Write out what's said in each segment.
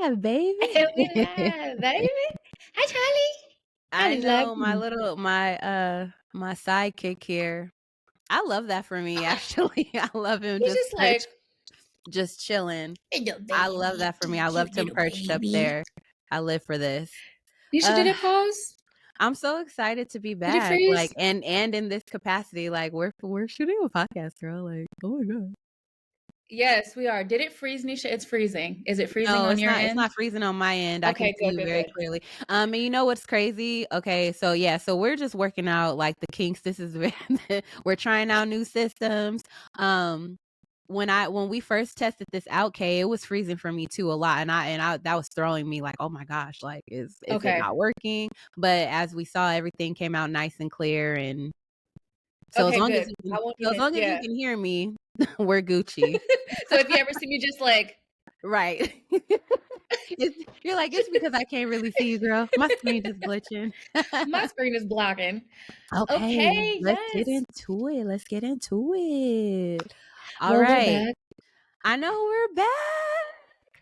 live, baby. And we live, baby. Hi, Charlie. I I love know you. my sidekick here. I love that for me, actually. I love him He's just just like, perched, just chilling. hello, I love baby. that for me. I Cute loved him little perched up baby. there. I live for this. Nisha, did Uh, it pause? I'm so excited to be Did it back. freeze? Like, and in this capacity, like we're shooting a podcast, girl. Like, oh my god. Yes, we are. Did it freeze, Nisha? It's freezing. Is it freezing No, on your it's end? not freezing on my end. I can Okay, see good, you good, very good. clearly. And you know what's crazy? Okay, so yeah, so we're just working out like the kinks. This is we're trying out new systems. When we first tested this out, Kay, it was freezing for me too a lot, and I that was throwing me like, oh my gosh, like is it Okay. not working? But as we saw, everything came out nice and clear, and so Okay, good. I won't as even, long as you yeah. can hear me, we're Gucci. So if you ever see me just like, Right. You're like, it's because I can't really see you, girl. My screen just glitching. my screen is blocking. Okay, Okay, let's get yes. into it. Let's get into it. All Well, we're right. back. I know we're back.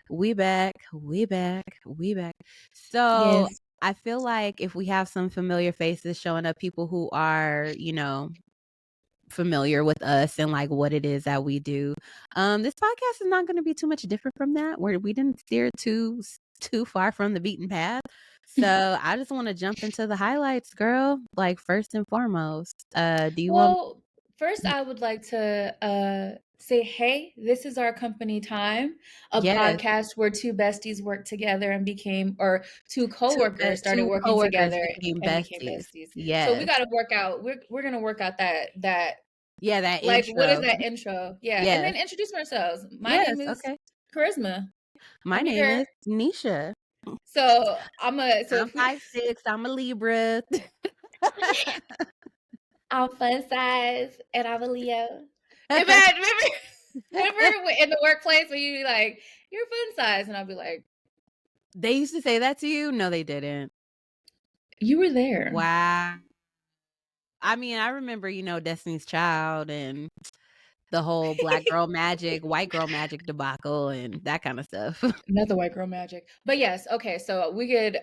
We back. We back. We back. So Yes. I feel like if we have some familiar faces showing up, people who are, familiar with us and like what it is that we do. This podcast is not going to be too much different from that, where we didn't steer too far from the beaten path. So I just want to jump into the highlights, girl. Like first and foremost, do you want? Well, first I would like to say, hey, this is our company time, a Yes, podcast where two besties worked together and became, or two coworkers started two working coworkers together became and became besties. besties. So we Yes, got to work out. We're gonna work out that yeah, that like what is intro. that intro? Yeah, and Yes, then introduce ourselves. My yes. name is Okay, Karisma. my I'm name here. is Nesha. So so I'm if we 5'6". I'm a Libra. I'm fun size and I'm a Leo. Remember in the workplace where you be like, you're fun size, and I'll be like, They used to say that to you? No, they didn't. you were there. Wow. I mean, I remember, Destiny's Child and the whole black girl magic, white girl magic debacle and that kind of stuff. Not the white girl magic. But yes, okay, so we could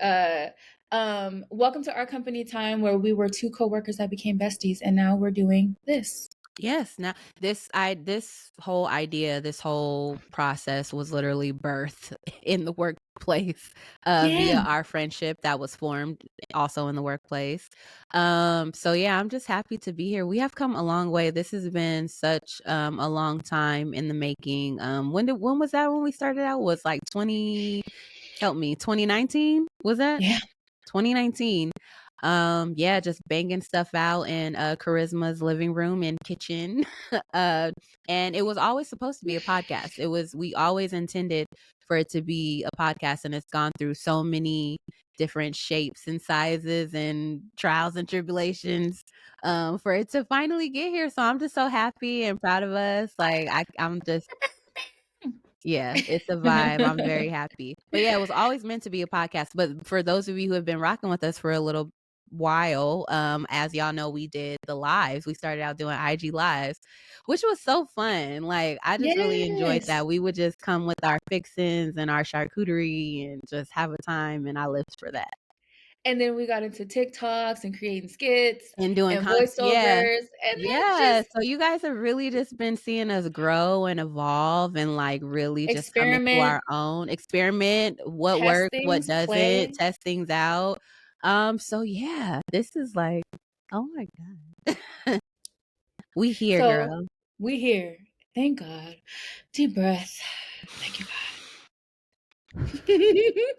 welcome to our company time where we were two coworkers that became besties and now we're doing this. Yes. Now this whole idea, this whole process was literally birthed in the workplace Yeah. via our friendship that was formed also in the workplace. So yeah, I'm just happy to be here. We have come a long way. This has been such a long time in the making. When was that when we started out? Was like 2019? Was that? Yeah. 2019. Yeah, just banging stuff out in Karisma's living room and kitchen. And it was always supposed to be a podcast. We always intended for it to be a podcast, and it's gone through so many different shapes and sizes and trials and tribulations for it to finally get here. So I'm just so happy and proud of us. Like I'm just yeah, it's a vibe. I'm very happy. But yeah, it was always meant to be a podcast. But for those of you who have been rocking with us for a little while, as y'all know, we did the lives. We started out doing IG lives, which was so fun. Like I just really enjoyed Yes. that. We would just come with our fixins and our charcuterie and just have a time, and I lived for that. And then we got into TikToks and creating skits And doing and content, yeah. voiceovers. And that's Yeah, just so you guys have really just been seeing us grow and evolve and, like, really just come into experiment, our own, experiment, what test works, what things, doesn't, play. test things out. So yeah, this is like, oh my god. We here, So girl. we here. Thank God. Deep breath. Thank you, God.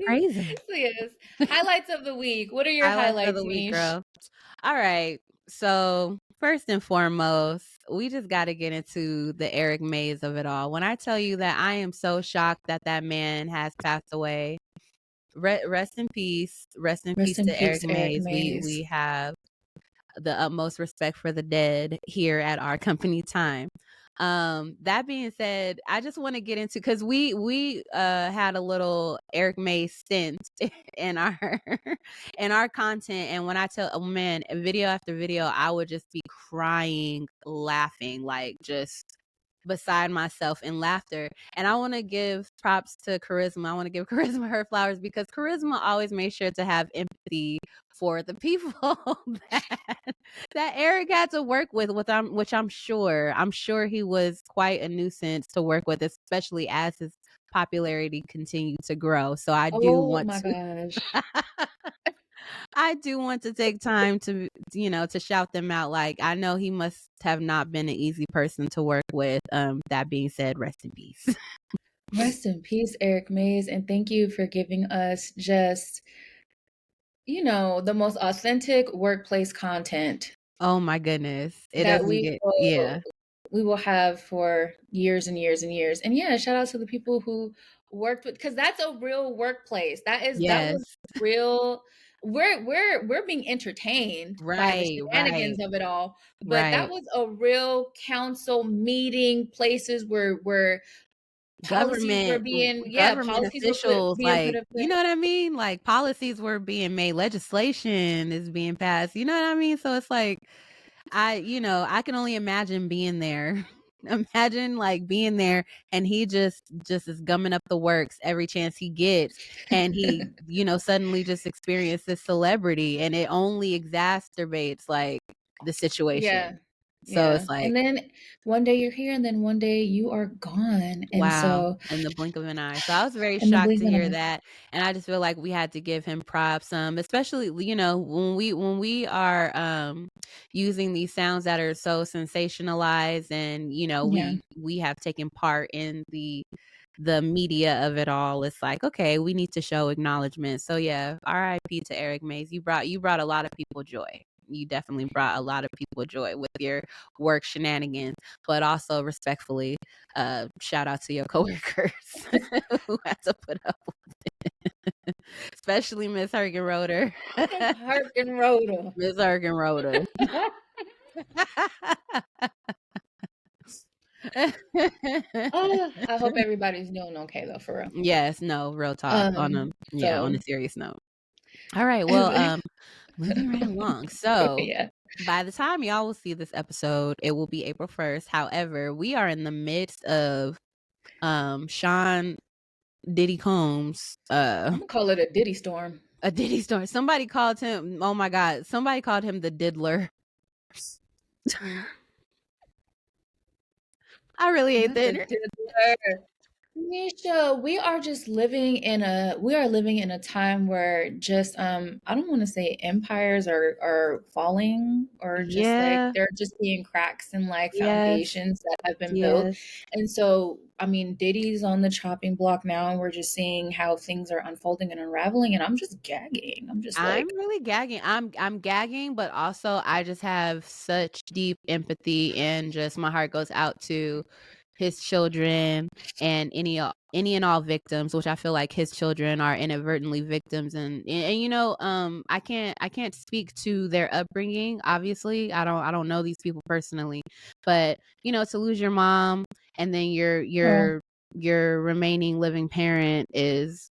Crazy. So yes, highlights of the week. What are your Highlights of highlights, the week, Niche? girl. All right. So first and foremost, we just got to get into the Eric Mays of it all. When I tell you that I am so shocked that that man has passed away, rest in peace. Rest in Rest peace in to peace, Eric Eric Mays. Mays. We have the utmost respect for the dead here at our company time. That being said, I just want to get into because we had a little Eric May stint in our in our content, and when I tell, oh man, video after video, I would just be crying laughing, like just beside myself in laughter. And I want to give props to Karisma. I want to give Karisma her flowers because Karisma always makes sure to have empathy for the people that Eric had to work with which I'm sure he was quite a nuisance to work with, especially as his popularity continued to grow. So Oh my gosh. I do want to take time to, to shout them out. Like, I know he must have not been an easy person to work with. That being said, rest in peace. Rest in peace, Eric Mays, and thank you for giving us just, the most authentic workplace content Oh my goodness. It that doesn't get, yeah. we will have for years and years and years. And yeah, shout out to the people who worked with, because that's a real workplace. That was Yes. real. We're being entertained by the Right, shenanigans right, of it all, but that right. was a real council meeting, places where policies were Government being, yeah, government policies were officials, being put like, up you know there. what I mean? Like, policies were being made, legislation is being passed, you know what I mean? So it's like, I can only imagine being there. Imagine, like, being there and he just is gumming up the works every chance he gets, and he, suddenly just experienced this celebrity, and it only exacerbates, like, the Yeah. situation. So Yeah. it's like, And then one day you're here and then one day you are gone. And wow, so in the blink of an eye. So I was very in the shocked blink to of an hear eye. that, and I just feel like we had to give him props, especially, when we are, using these sounds that are so sensationalized, and, Yeah. we have taken part in the media of it all. It's like, okay, we need to show acknowledgement. So yeah, RIP to Eric Mays. You brought a lot of people joy. You definitely brought a lot of people joy with your work shenanigans, but also respectfully, shout out to your coworkers who had to put up with, especially Miss Hergenroder. Harkin Rhoda. Miss Hergenroder. Oh, I hope everybody's doing okay though, for real. Yes, no, real talk on a So serious note. All right, well, moving right along. So, yeah. by the time y'all will see this episode, it will be April 1st. However, we are in the midst of Sean Diddy Combs I'm gonna call it a Diddy Storm. a Diddy Storm. Somebody called him, oh my god, somebody called him the diddler. I really hate Not the the internet. diddler. Nesha, we are living in a time where just I don't want to say empires are falling, or just like Yeah, they're just being cracks in like yes, foundations that have been built. yes. And so I mean Diddy's on the chopping block now, and we're just seeing how things are unfolding and unraveling, and I'm just gagging. I'm just I'm like, really gagging. I'm gagging, but also I just have such deep empathy, and just my heart goes out to his children and any and all victims, which I feel like his children are inadvertently victims, and I can't speak to their upbringing. Obviously, I don't know these people personally, but to lose your mom, and then oh, your remaining living parent is,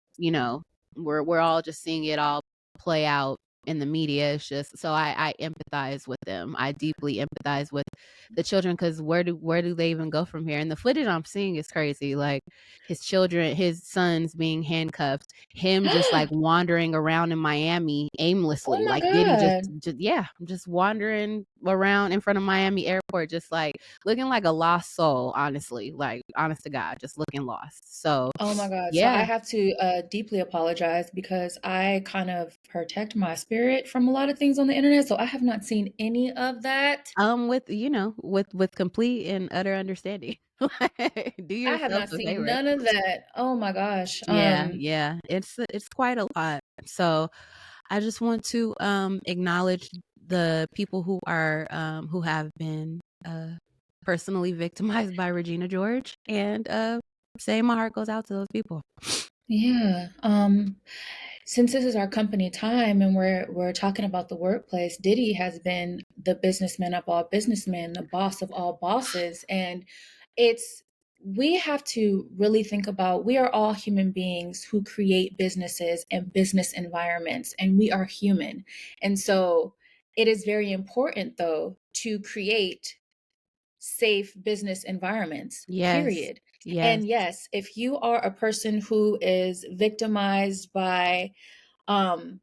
we're all just seeing it all play out in the media. It's just, so I empathize with them. I deeply empathize with the children, because where do they even go from here? And the footage I'm seeing is crazy. Like, his sons being handcuffed, him just like wandering around in Miami oh aimlessly, my like Diddy God. just wandering around in front of Miami airport, just like looking like a lost soul. Honestly, like, honest to God, just looking lost. So Oh my God. So I yeah, have to deeply apologize because I kind of protect my spirit from a lot of things on the internet. So I have not seen any of that. with with complete and utter understanding. Do I have yourself not a seen favor. none of that. Oh my gosh. Yeah, yeah, it's quite a lot. So I just want to acknowledge the people who have been personally victimized by Regina George, and say my heart goes out to those people. Yeah. Since this is our company time and we're talking about the workplace, Diddy has been the businessman of all businessmen, the boss of all bosses, and it's we have to really think about, we are all human beings who create businesses and business environments, and we are human. And so it is very important though to create safe business environments, Yes. period. Yes. And yes, if you are a person who is victimized by um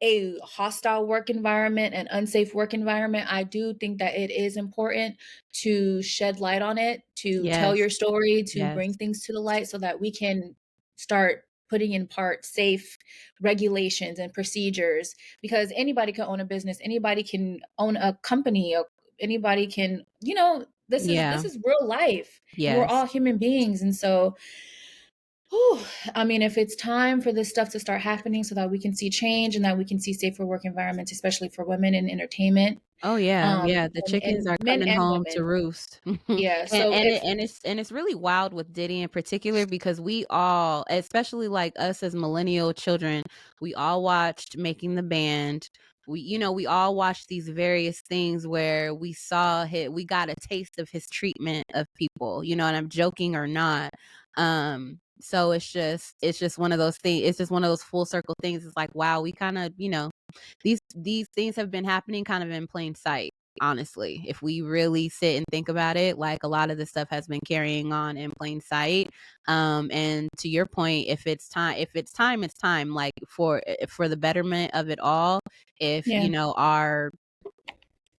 a hostile work environment, an unsafe work environment, I do think that it is important to shed light on it, to tell Yes. your story, to Yes. bring things to the light so that we can start putting in part safe regulations and procedures, because anybody can own a business, anybody can own a company, anybody can, this Yeah. is real life, and we're Yes. all human beings. And so, whew, I mean, if it's time for this stuff to start happening so that we can see change and that we can see safer work environments, especially for women in entertainment, Oh yeah, yeah. The chickens and are men coming and home to women. roost, Yeah. So if and it's really wild with Diddy in particular because we all, especially like us as millennial children, we all watched Making the Band. We all watched these various things where we got a taste of his treatment of people. And I'm joking or not. So it's just one of those things. It's just one of those full circle things. It's like wow, we kind of these things have been happening kind of in plain sight, honestly. If we really sit and think about it, like a lot of this stuff has been carrying on in plain sight. And to your point, if it's time, it's time, like for the betterment of it all. If Yeah, our,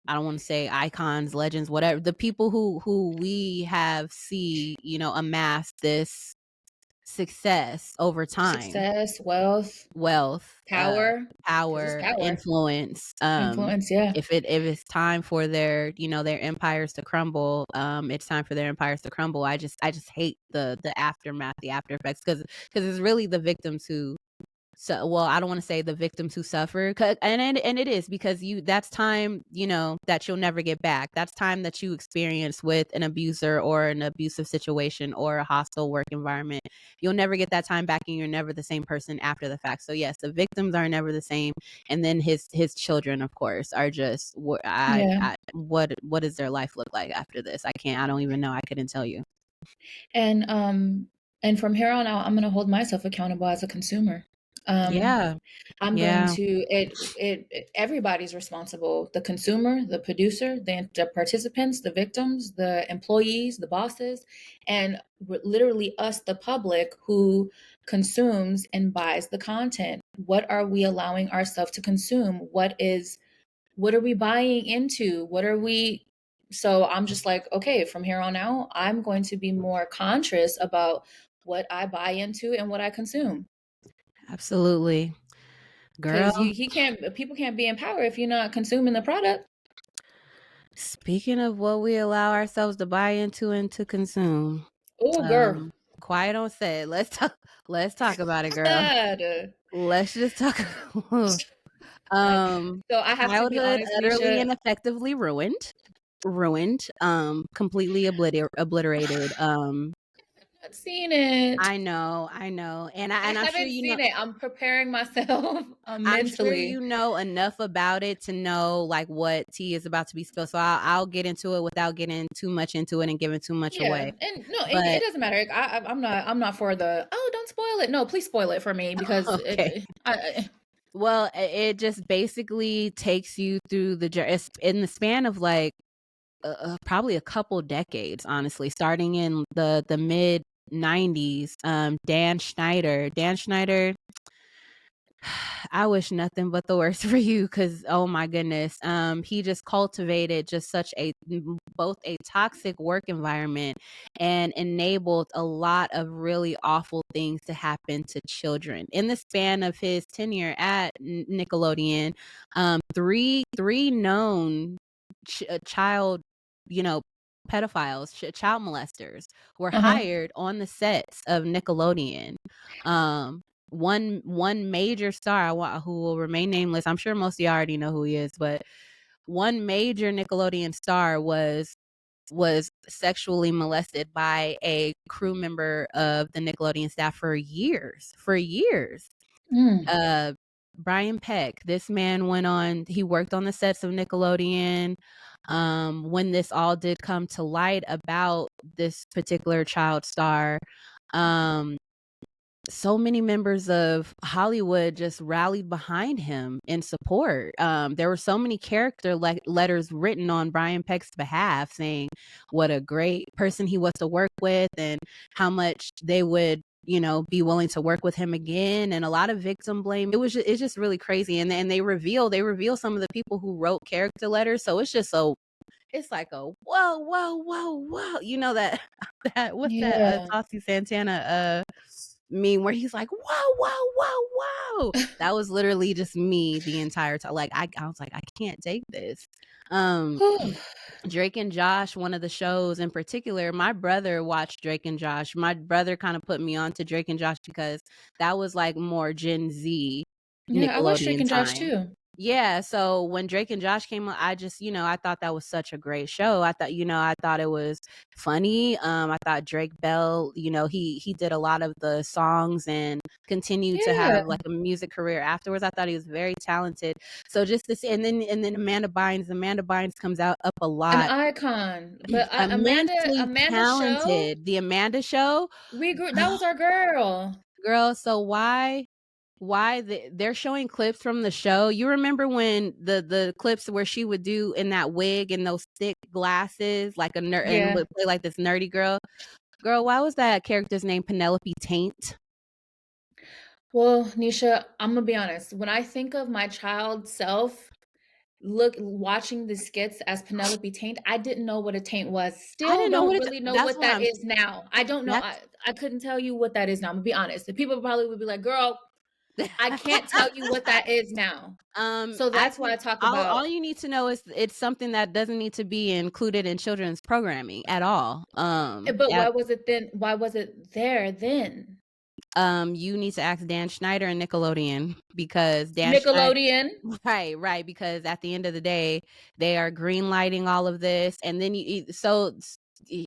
I don't want to say icons, legends, whatever, the people who we have amass this success over time, success, wealth, wealth, power, because it's power, power, influence. influence. Yeah, If it's time for their empires to crumble, it's time for their empires to crumble. I just hate the aftermath, the after effects, because it's really the victims who. So, well, I don't want to say the victims who suffer, and it is because that's time, that you'll never get back. That's time that you experience with an abuser or an abusive situation or a hostile work environment. You'll never get that time back, and you're never the same person after the fact. So, yes, the victims are never the same, and then his children, of course, are just yeah. what does their life look like after this? I don't even know. I couldn't tell you. And from here on out, I'm going to hold myself accountable as a consumer. Um, Yeah, I'm going yeah, to everybody's responsible. The consumer, the producer, the participants, the victims, the employees, the bosses, and literally us, the public who consumes and buys the content. What are we allowing ourselves to consume? What are we buying into? What are we So I'm just like, okay, from here on out, I'm going to be more conscious about what I buy into and what I consume. absolutely, girl. Because people can't be in power if you're not consuming the product. Speaking of what we allow ourselves to buy into and to consume, Oh, girl. um, quiet on set. Let's talk about it, girl. God. Let's just talk. God. um, So I have to be Childhood honest, utterly Nesha. and effectively ruined, completely obliterated. I've seen it. I know, and I I'm sure haven't seen it. I'm preparing myself I'm sure mentally. you know enough about it to know like what tea is about to be spilled. So I'll get into it without getting too much into it and giving too much Yeah, away. and no, it But doesn't matter. I'm not for the, oh, don't spoil it. No, please spoil it for me because okay. Well, it just basically takes you through the journey. It's in the span of like probably a couple decades, honestly, starting in the mid '90s. Dan Schneider, I wish nothing but the worst for you because oh my goodness, he just cultivated just such both a toxic work environment and enabled a lot of really awful things to happen to children in the span of his tenure at Nickelodeon. Three known child, you know, pedophiles, child molesters were Uh-huh. hired on the sets of Nickelodeon. One major star who will remain nameless. I'm sure most of you already know who he is, but one major Nickelodeon star was sexually molested by a crew member of the Nickelodeon staff for years. For years. Mm. Uh Brian Peck. This man went on, he worked on the sets of Nickelodeon. When this all did come to light about this particular child star, um so many members of Hollywood just rallied behind him in support. There were so many character letters written on Brian Peck's behalf saying what a great person he was to work with and how much they would, be willing to work with him again. And a lot of victim blame. It's just really crazy. And then they reveal some of the people who wrote character letters. So it's just it's like a whoa, whoa, whoa, whoa. You know that that what's that Yeah. Saucy Santana meme where he's like, whoa, whoa, whoa, whoa. That was literally just me the entire time. Like I was like, I can't take this. Um Drake and Josh, one of the shows in particular, my brother watched Drake and Josh. My brother kind of put me on to Drake and Josh because that was like more Gen Z Yeah, I watched Drake Nickelodeon and Josh time. too. Yeah, so when Drake and Josh came on, I just, I thought that was such a great show. I thought it was funny. I thought Drake Bell, he did a lot of the songs and continued to Yeah. have like a music career afterwards. I thought he was very talented. So just this, and then Amanda Bynes comes out up a An lot. icon. But Immensely Amanda show, talented. The Amanda Show, we grew, that was our girl. girl. So they're showing clips from the show. You remember when the clips where she would do in that wig and those thick glasses like a nerd and Yeah. would play like this nerdy girl, why was that character's name Penelope Taint? Well, Nisha, I'm gonna be honest. When I think of my child self, watching the skits as Penelope Taint, I didn't know what a taint was. I Still didn't know don't what really know that's what what that I'm is now. I don't know. that's I couldn't tell you what that is now. I'm gonna be honest. The people probably would be like, girl, I can't tell you what that is now. So I that's why can I talk all about you need to know is it's something that doesn't need to be included in children's programming at all. but why was it then? Why was it there then? You need to ask Dan Schneider and Nickelodeon because Dan Schneider. Nickelodeon. Right, because at the end of the day, they are green lighting all of this, and then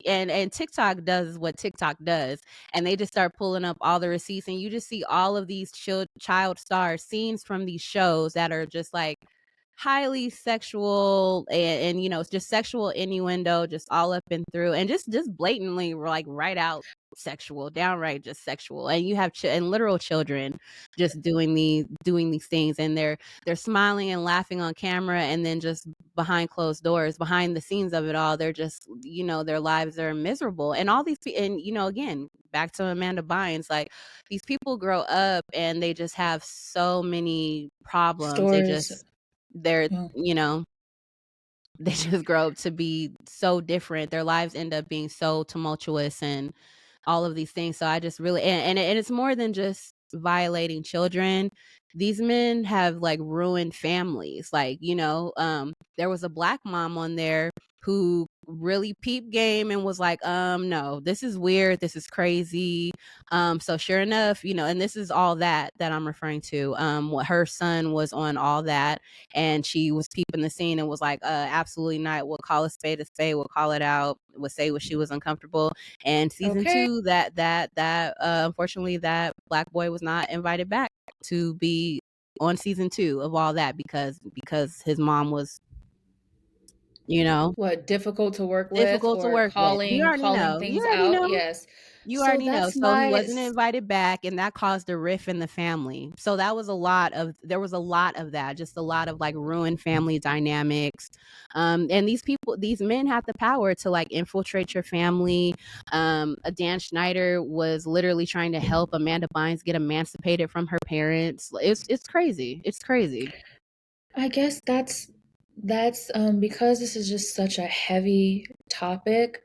and TikTok does what TikTok does, and they just start pulling up all the receipts, and you just see all of these child star scenes from these shows that are just like highly sexual and it's just sexual innuendo just all up and through and just blatantly like right out sexual, downright just sexual. And you have and literal children just doing these things, and they're smiling and laughing on camera, and then just behind closed doors, behind the scenes of it all, they're just their lives are miserable. And all these and again, back to Amanda Bynes, like these people grow up and they just have so many problems. Stories. They're Oh. they just grow up to be so different. Their lives end up being so tumultuous and all of these things. So I just really and it's more than just violating children. These men have like ruined families. Like, there was a black mom on there who really peeped game and was like, no, this is weird, this is crazy. So sure enough, and this is all that I'm referring to. What her son was on all that, and she was peeping the scene and was like, absolutely not. We'll call a spade, we'll call it out, we'll say what she was uncomfortable. And season Okay. 2, that unfortunately that black boy was not invited back to be on season 2 of all that because his mom was, What, difficult to work with difficult to or work with. calling You things already out? know. Yes. You So already know. that's So he my wasn't invited back, and that caused a rift in the family. So there was a lot of that, just a lot of like ruined family dynamics. And these men have the power to like infiltrate your family. Dan Schneider was literally trying to help Amanda Bynes get emancipated from her parents. It's crazy. It's crazy. I guess that's because this is just such a heavy topic.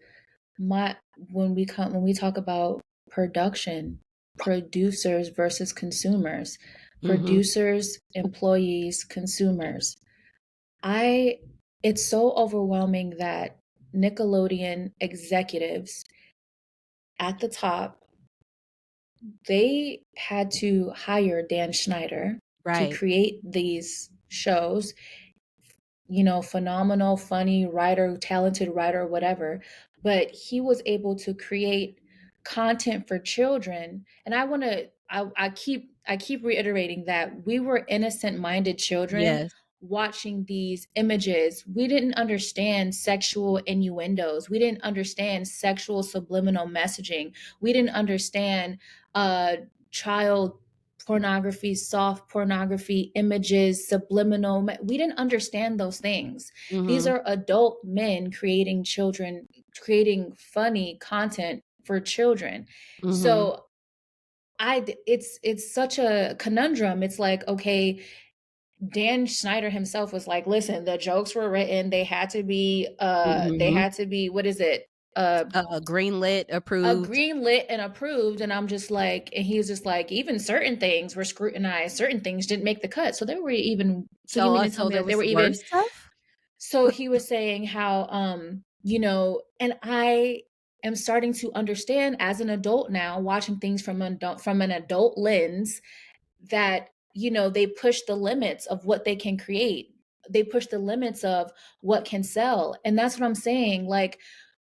My when we talk about production, producers versus consumers, Mm-hmm. producers, employees, consumers. I It's so overwhelming that Nickelodeon executives at the top, they had to hire Dan Schneider to Right. create these shows, phenomenal, funny writer, talented writer, whatever. But he was able to create content for children. And I keep reiterating that we were innocent minded children Yes. watching these images. We didn't understand sexual innuendos. We didn't understand sexual subliminal messaging. We didn't understand child pornography, soft pornography, images, subliminal. We didn't understand those things. These Mhm. are adult men creating funny content for children. Mhm. So it's such a conundrum. It's like, okay, Dan Schneider himself was like, listen, the jokes were written, they Mhm. had to be, what is it? Uh Greenlit, a approved. green lit and approved. And I'm just like, and he was just like, even certain things were scrutinized, certain things didn't make the cut. So there were even, so you So, mean to tell so me there that there was were even, worse stuff? so he was saying how, and I am starting to understand as an adult now, watching things from an adult lens, that they push the limits of what they can create. They push the limits of what can sell. And that's what I'm saying. Like,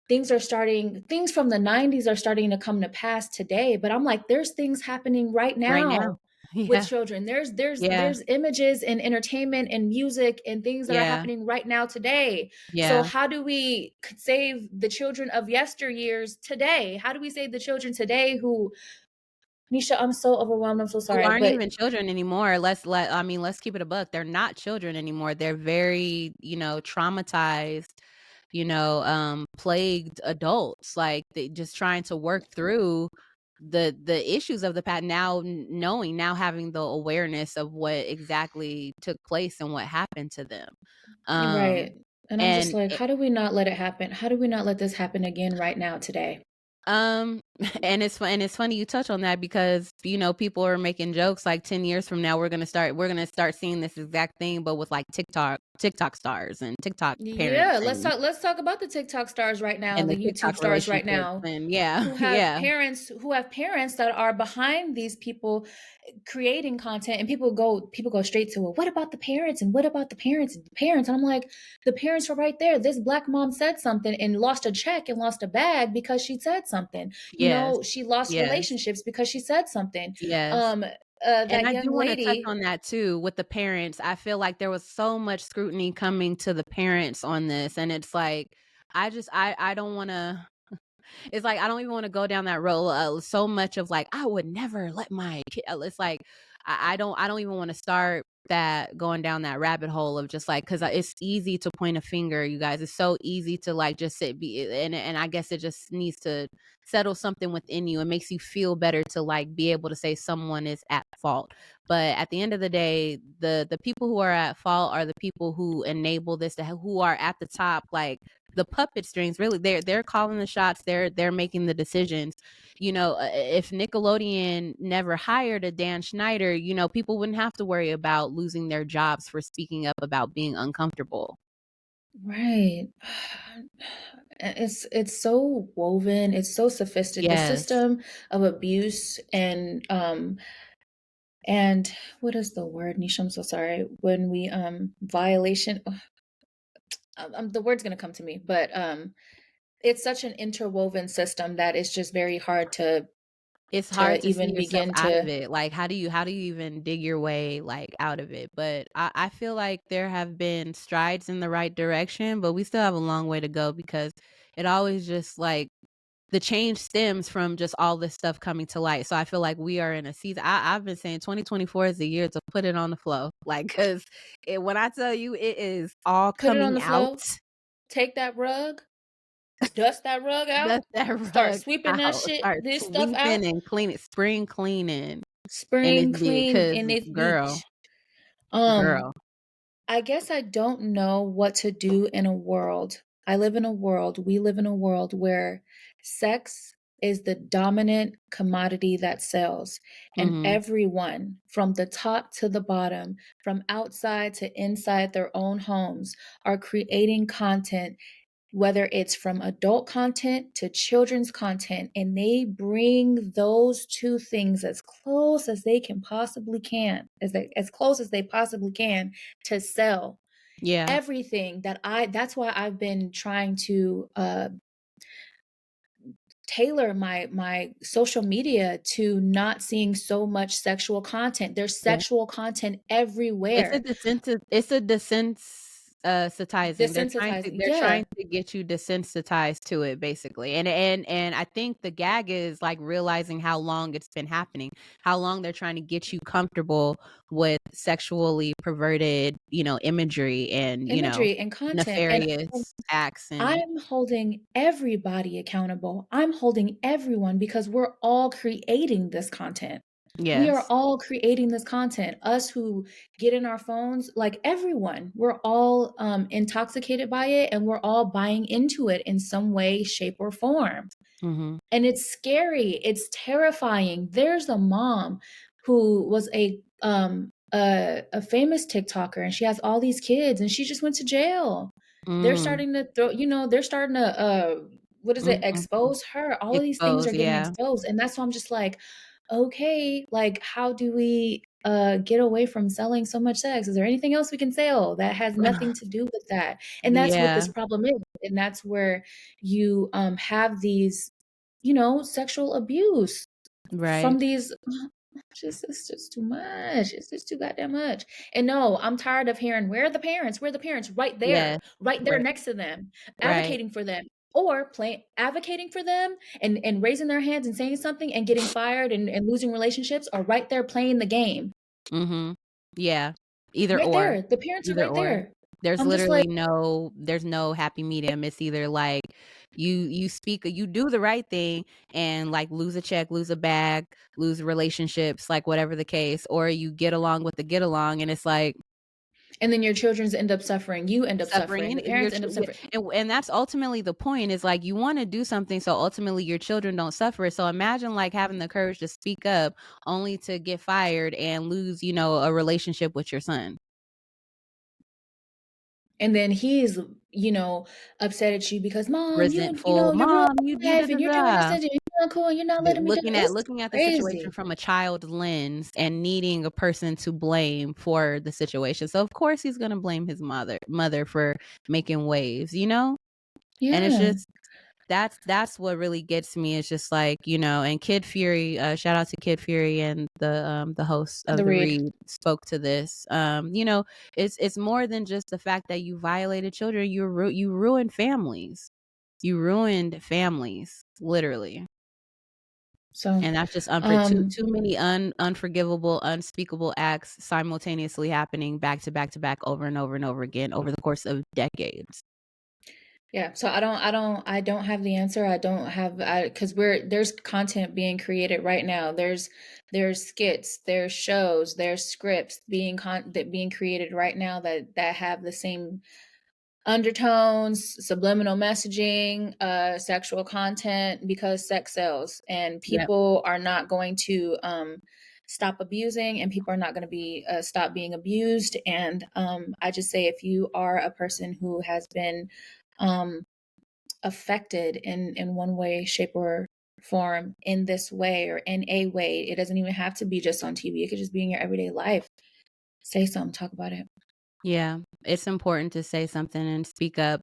things from the 90s are starting to come to pass today, but I'm like, there's things happening right Right now. now with Yeah. children. Yeah. There's images and entertainment and music and things that are Yeah. happening right now today. So Yeah. how do we save the children of yesteryears today? How do we save the children today who, Nisha, I'm so overwhelmed. I'm so Who sorry. aren't But even children anymore. I mean, let's keep it a buck. They're not children anymore. They're very, traumatized, plagued adults. Like they just trying to work through the issues of the past now, now having the awareness of what exactly took place and what happened to them. you're Um right. And I'm just and like, how do we not let it happen? How do we not let this happen again right now today? Um, and it's funny you touch on that because, people are making jokes like 10 years from now we're gonna start seeing this exact thing, but with like TikTok stars and TikTok Yeah, parents and let's talk about the TikTok stars right now, the the YouTube TikTok stars right relationships now, and yeah, who have yeah, parents that are behind these people creating content, and people go straight to, well, what about the parents, and what about the parents and the parents? And I'm like, the parents were right there. This black mom said something and lost a check and lost a bag because she said something. yes, She lost yes, relationships because she said something. yes. Um And that I do young wanna touch lady. on that too with the parents. I feel like there was so much scrutiny coming to the parents on this, and it's like, I don't wanna it's like, I don't even wanna go down that road, so much of, like, I would never let my kid it's like, I don't even wanna start going down that rabbit hole of just, like, 'cause it's easy to point a finger, you guys. It's so easy to, like, just sit be and I guess it just needs to settle something within you. It makes you feel better to, like, be able to say someone is at fault. But at the end of the day, the people who are at fault are the people who enable this, who are at the top, like, the puppet strings. Really, they're calling the shots, they're making the decisions. If Nickelodeon never hired a Dan Schneider, people wouldn't have to worry about losing their jobs for speaking up about being uncomfortable. Right. It's so woven, it's so sophisticated. The Yes, system of abuse and what is the word, Nisha? I'm so sorry. When we violation, the word's gonna come to me, but it's such an interwoven system that it's just very hard it's hard to to see even yourself begin out of to it. Like, how do you even dig your way, like, out of it? But I feel like there have been strides in the right direction, but we still have a long way to go because it always just, like, the change stems from just all this stuff coming to light. So I feel like we are in a season. I've been saying 2024 is the year to put it on the flow. Like, cause when I tell you it is all put it on coming the out, flow, take that rug, dust that rug out, dust that start rug sweeping that out, shit, start this stuff out, sweeping and cleaning, spring cleaning, and it's spring big. clean Cause in its girl, beach. Um, girl, I guess I don't know what to do in a world. We live in a world where sex is the dominant commodity that sells. And hmm everyone, from the top to the bottom, from outside to inside their own homes, are creating content, whether it's from adult content to children's content, and they bring those two things as close as they can possibly can, as close as they possibly can, to sell yeah, everything. That's why I've been trying to tailor my social media to not seeing so much sexual content. There's yeah. sexual content It's a everywhere. desensitive. It's a desensitizing. Desensitizing. They're Yeah. trying to get you desensitized to it, basically. And I think the gag is, like, realizing how long it's been happening, how long they're trying to get you comfortable with sexually perverted, imagery and, Imagery and content. And nefarious acts and I'm holding everybody accountable. I'm holding everyone because we're all creating this content. We are yes. all creating this content. Us who get in our phones, like everyone, we're all intoxicated by it and we're all buying into it in some way, shape, or form. Mhm. And it's scary. It's terrifying. There's a mom who was a famous TikToker and she has all these kids and she just went to jail. They're Mm. starting to throw, they're starting to what is it, Mm, mm. expose her. All of these things are Expose, getting yeah. exposed. And that's why I'm just like, okay, like how do we get away from selling so much sex? Is there anything else we can sell that has nothing to do with that? And that's what Yeah, this problem is. And that's where you have these sexual abuse right. from these it's just too much. It's just too goddamn much. And no, I'm tired of hearing where are the parents? Where are the parents? Yes, Right there right, next to them, right. advocating for them. Or play advocating for them and raising their hands and saying something and getting fired and losing relationships, or right there playing the game. Mhm. Yeah. Either Right or. there. The parents are Either right or. there. There's I'm just like, literally there's no happy medium. It's either, like, you do the right thing and, like, lose a check, lose a bag, lose relationships, like, whatever the case, or you get along with the get along, and it's like and then your children's end up suffering. You end up suffering suffering. and The parents end up suffering. and that's ultimately the point, is, like, you wanna do something so ultimately your children don't suffer. So imagine, like, having the courage to speak up only to get fired and lose, a relationship with your son. And then he's, you know, upset at you because, "Mom, Resentful, you're ruining "Mom, you my da life da and da you're doing this da." and you're not cool and you're not letting me do it." It's Looking at the situation crazy. from a child's lens and needing a person to blame for the situation. So, of course, he's gonna blame his mother for making waves, you know? And it's Yeah, just that's what really gets me. It's just like, and Kid Fury, shout out to Kid Fury, and the host of the The read. Read spoke to this. It's more than just the fact that you violated children. You ruined families. You ruined families, literally. So, And that's just um, too many unforgivable, unspeakable acts simultaneously happening back to back to back over and over and over again over the course of decades. yeah, so I don't have the answer. I don't have because there's content being created right now. There's skits, there's shows, there's scripts being created right now that have the same undertones, subliminal messaging, sexual content, because sex sells and Yep. people are not going to stop abusing, and people are not going to be stop being abused. And I just say, if you are a person who has been um, affected in one way, shape, or form in this way or in a way, it doesn't even have to be just on TV. It could just be in your everyday life. Say something, talk about it. Yeah, it's important to say something and speak up.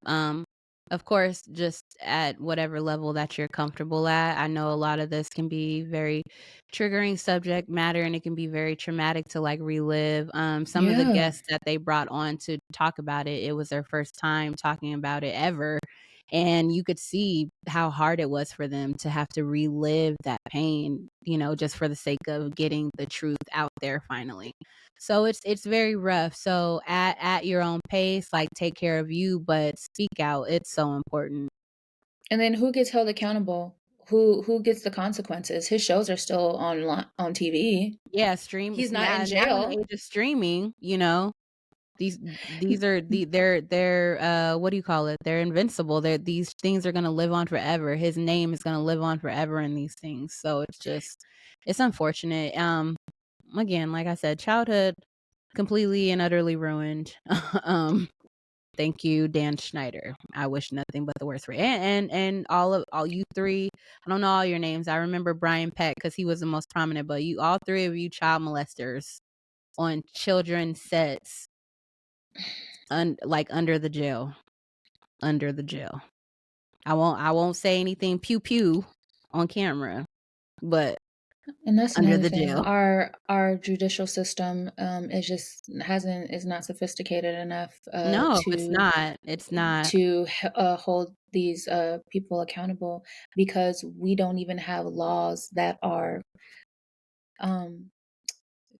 Of course, just at whatever level that you're comfortable at. I know a lot of this can be very triggering subject matter and it can be very traumatic to, like, relive. Some of the Yeah. guests that they brought on to talk about it, it was their first time talking about it ever. And you could see how hard it was for them to have to relive that pain, just for the sake of getting the truth out there finally. So it's very rough. So at your own pace, like, take care of you, but speak out. It's so important. And then who gets held accountable? Who gets the consequences? His shows are still on TV. Yeah, He's not in now in the jail. age of streaming, these are they're what do you call it? They're invincible. These things are gonna live on forever. His name is gonna live on forever in these things. So it's unfortunate. Again, like I said, childhood completely and utterly ruined. um Thank you, Dan Schneider. I wish nothing but the worst for you. And all you three. I don't know all your names. I remember Brian Peck because he was the most prominent. But you, all three of you, child molesters on children sets, like, under the jail. I won't say anything pew pew on camera, but And that's under another the thing. jail. Our judicial system is not sophisticated enough No, it's not. It's not. to hold these people accountable, because we don't even have laws that are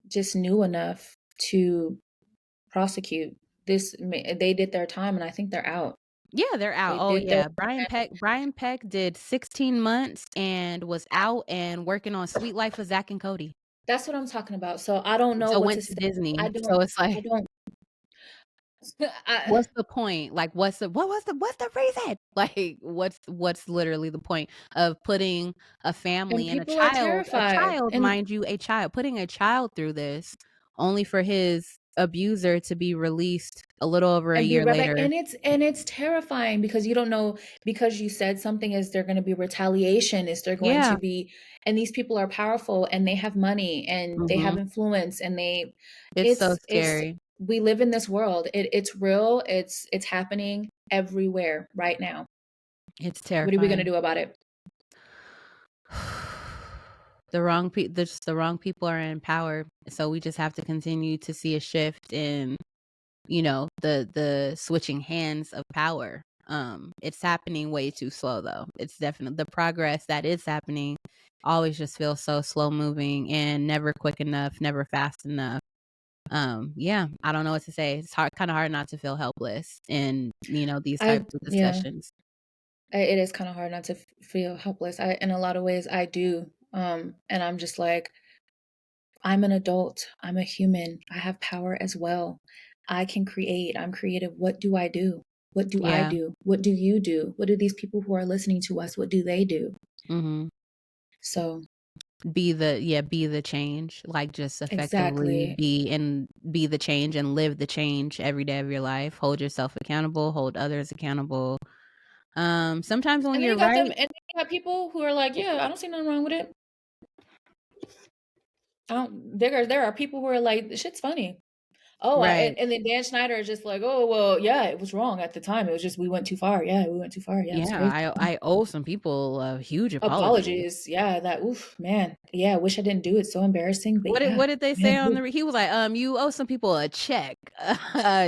just new enough to prosecute this. They did their time, and I think they're out. Yeah, they're out. They Oh did their yeah, Brian Peck did 16 months and was out and working on Sweet Life of Zach and Cody. That's what I'm talking about. So I don't know So what went to to say. Disney. I don't So it's I like, don't I, what's the point? Like, what's the reason? Like, what's literally the point of putting a and family and people are a terrified, child, and mind you, putting a child through this only for his abuser to be released a little over a be year right back. later. And it's terrifying, because you don't know, because you said something, is there going to be retaliation, is there going Yeah. to be, and these people are powerful, and they have money, and they have Mhm. influence, and It's so it's scary. we live in this world. It's real. It's happening everywhere right now. It's What are we going to terrifying. do about it? The wrong people are in power, so we just have to continue to see a shift in, the switching hands of power. It's happening way too slow though. It's definitely the progress that is happening always just feels so slow moving and never quick enough, never fast enough. Yeah, I don't know what to say. It's kind of hard not to feel helpless in, these I types of Yeah, discussions. it is kind of hard not to feel helpless. In a lot of ways, I do. And I'm just like, I'm an adult. I'm a human. I have power as well. I can create. I'm creative. What do I do? What do I Yeah. do? What do you do? What do these people who are listening to us, what do they do? Mhm. So, Be the change, like, just effectively exactly. be the change and live the change every day of your life. Hold yourself accountable, hold others accountable. Sometimes when And then you're you got them, right. and then you got people who are like, yeah, I don't see nothing wrong with it. There are people who are like, this shit's funny. Oh, Right. and then Dan Schneider is just like, oh, well, yeah, it was wrong at the time. It was just, we went too far. Yeah, we went too far. Yeah, it was Yeah, crazy. I owe some people a huge apology. Apologies. Yeah, oof, man. Yeah, I wish I didn't do it. So embarrassing, but yeah, What did they say man. on Oof. the he was like, "You owe some people a check.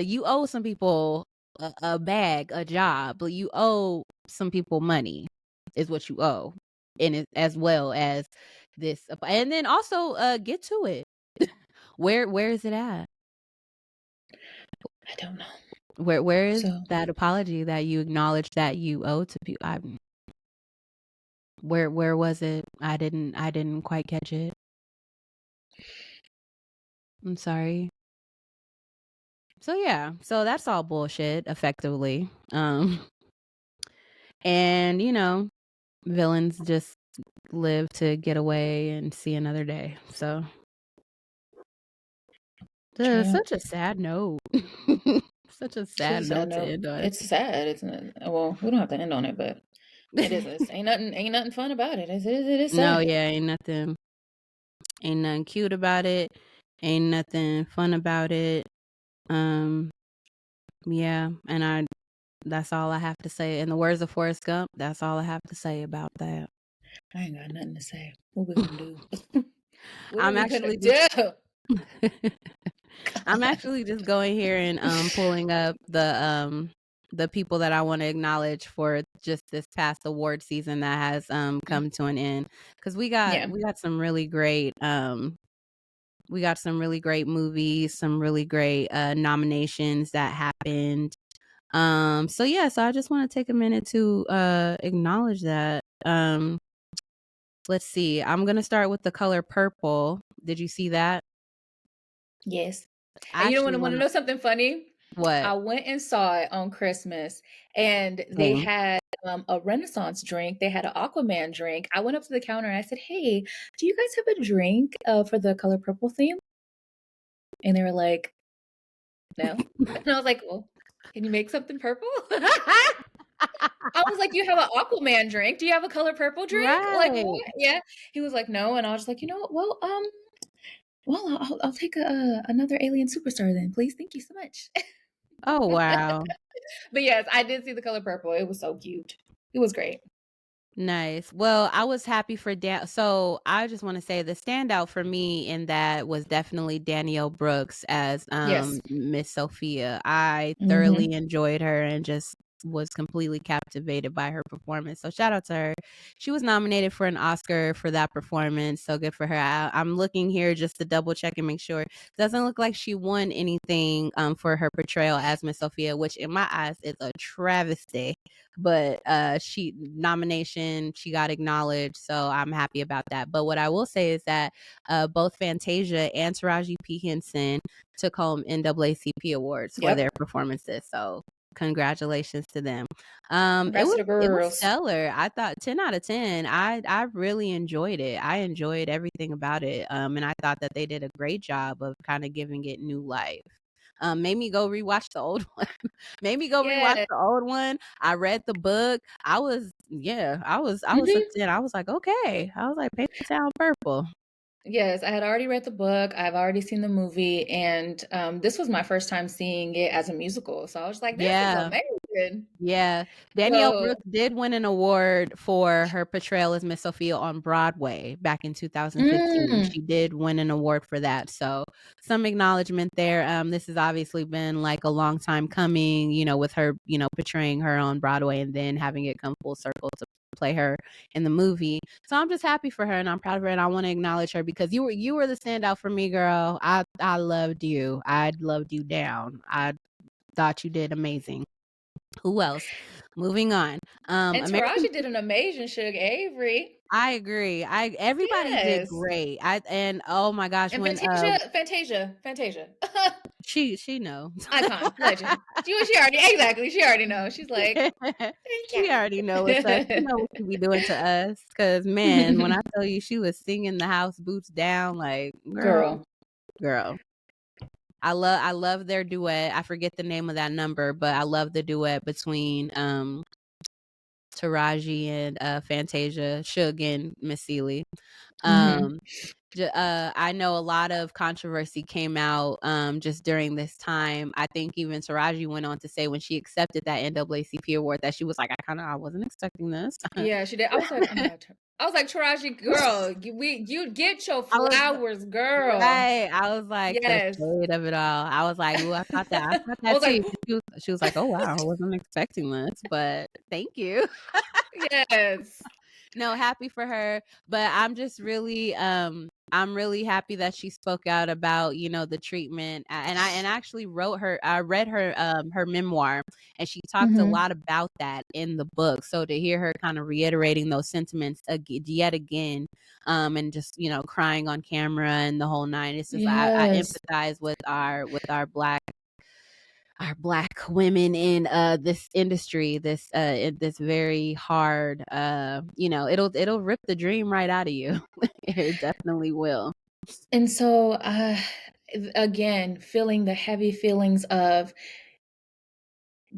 You owe some people a bag, a job, but you owe some people money is what you owe." And it, as well as this, and then also get to it. Where is it at? I don't know. Where is So that apology that you acknowledge that you owe to people? Where was it? I didn't quite catch it. I'm sorry. So yeah, so that's all bullshit effectively. And villains just live to get away and see another day. So true. such a sad note. Such a It's a sad sad note to note. end on. It's sad. It's not, well, we don't have to end on it, but it is. Ain't nothing fun about it. It is No, sad. yeah, ain't nothing cute about it. Ain't nothing fun about it. Um, yeah, and that's all I have to say. In the words of Forrest Gump, that's all I have to say about that. I ain't got nothing to say. What we gonna do? What are I'm we gonna actually do? just I'm actually just going here and pulling up the people that I want to acknowledge for just this past award season that has come to an end, cuz Yeah. we got some really great movies, some really great nominations that happened. So yeah, so I just want to take a minute to acknowledge that. Let's see. I'm going to start with The Color Purple. Did you see that? Yes. I And you don't actually want to want know something funny? what? I went and saw it on Christmas, and they Same. had a Renaissance drink. They had an Aquaman drink. I went up to the counter and I said, "Hey, do you guys have a drink for the color purple theme?" And they were like, "No." And I was like, "Well, can you make something purple?" I was like, "You have an Aquaman drink. Do you have a color purple drink? Like Right. what?" Yeah. He was like, "No." And I was just like, "You know what? Well, I'll take another Alien Superstar then, please. Thank you so much." Oh, wow. But yes, I did see the color purple. It was so cute. It was great. Nice. Well, I was happy for Dan. So I just want to say the standout for me in that was definitely Danielle Brooks as Yes. Miss Sophia. I thoroughly Mhm. enjoyed her and just was completely captivated by her performance. So shout out to her. She was nominated for an Oscar for that performance. So good for her. I'm looking here just to double check and make sure. Doesn't look like she won anything for her portrayal as Miss Sophia, which in my eyes is a travesty, but she nomination, she got acknowledged, so I'm happy about that. But what I will say is that both Fantasia and Taraji P Henson took home NAACP awards for their Yep. performances, so congratulations to them. it Congrats to was the it was girls. stellar. I thought 10 out of 10. I really enjoyed it. I enjoyed everything about it, and I thought that they did a great job of kind of giving it new life. Made me go rewatch the old one. Made me go rewatch Yeah. the old one. I read the book. I was Mhm. hooked in. I was like, okay. I was like, Paper Town Purple. Yes, I had already read the book, I've already seen the movie, and, this was my first time seeing it as a musical, so I was like, "This is Yeah. amazing." Yeah. Danielle So Brooks did win an award for her portrayal as Miss Sophia on Broadway back in 2015. mm, She did win an award for that. So some acknowledgement there. This has obviously been like a long time coming, with her, portraying her on Broadway and then having it come full circle to play her in the movie. So I'm just happy for her and I'm proud of her and I want to acknowledge her because you were the standout for me, girl. I loved you. I loved you down. I thought you did amazing. Who else? Moving on. and American Taraji did an amazing Suge Avery. I agree. Everybody did Yes. great. And oh my gosh, And when Fantasia. she knows. Icon, legend. She already exactly, she already knows. She's like, She already know what's up. She "Thank know what she be doing to us. Cause man, when I tell you she was singing the house boots down, like Girl. girl. I love their duet. I forget the name of that number, but I love the duet between Taraji and Fantasia, Suge and Miss Seeley. Mhm. Um, I know a lot of controversy came out just during this time. I think even Taraji went on to say when she accepted that NAACP award that she was like, I wasn't expecting this. Yeah, she did. I was like, "Oh my god." I was like, "Taraji, girl, you get your I was flowers, girl." right. I was like the Yes. shade of it all. I was like, "Ooh, I thought that. I thought I that was like, too." She was like, "Oh wow, I wasn't expecting this, but thank you." "Yes." No, happy for her, but I'm really happy that she spoke out about, the treatment. And I actually I read her memoir and she talked a Mhm. lot about that in the book. So to hear her kind of reiterating those sentiments yet again, and just, crying on camera and the whole nine, it's just I Yes. empathize with our black women in this industry, this very hard, it'll rip the dream right out of you. It definitely will. And so, again, feeling the heavy feelings of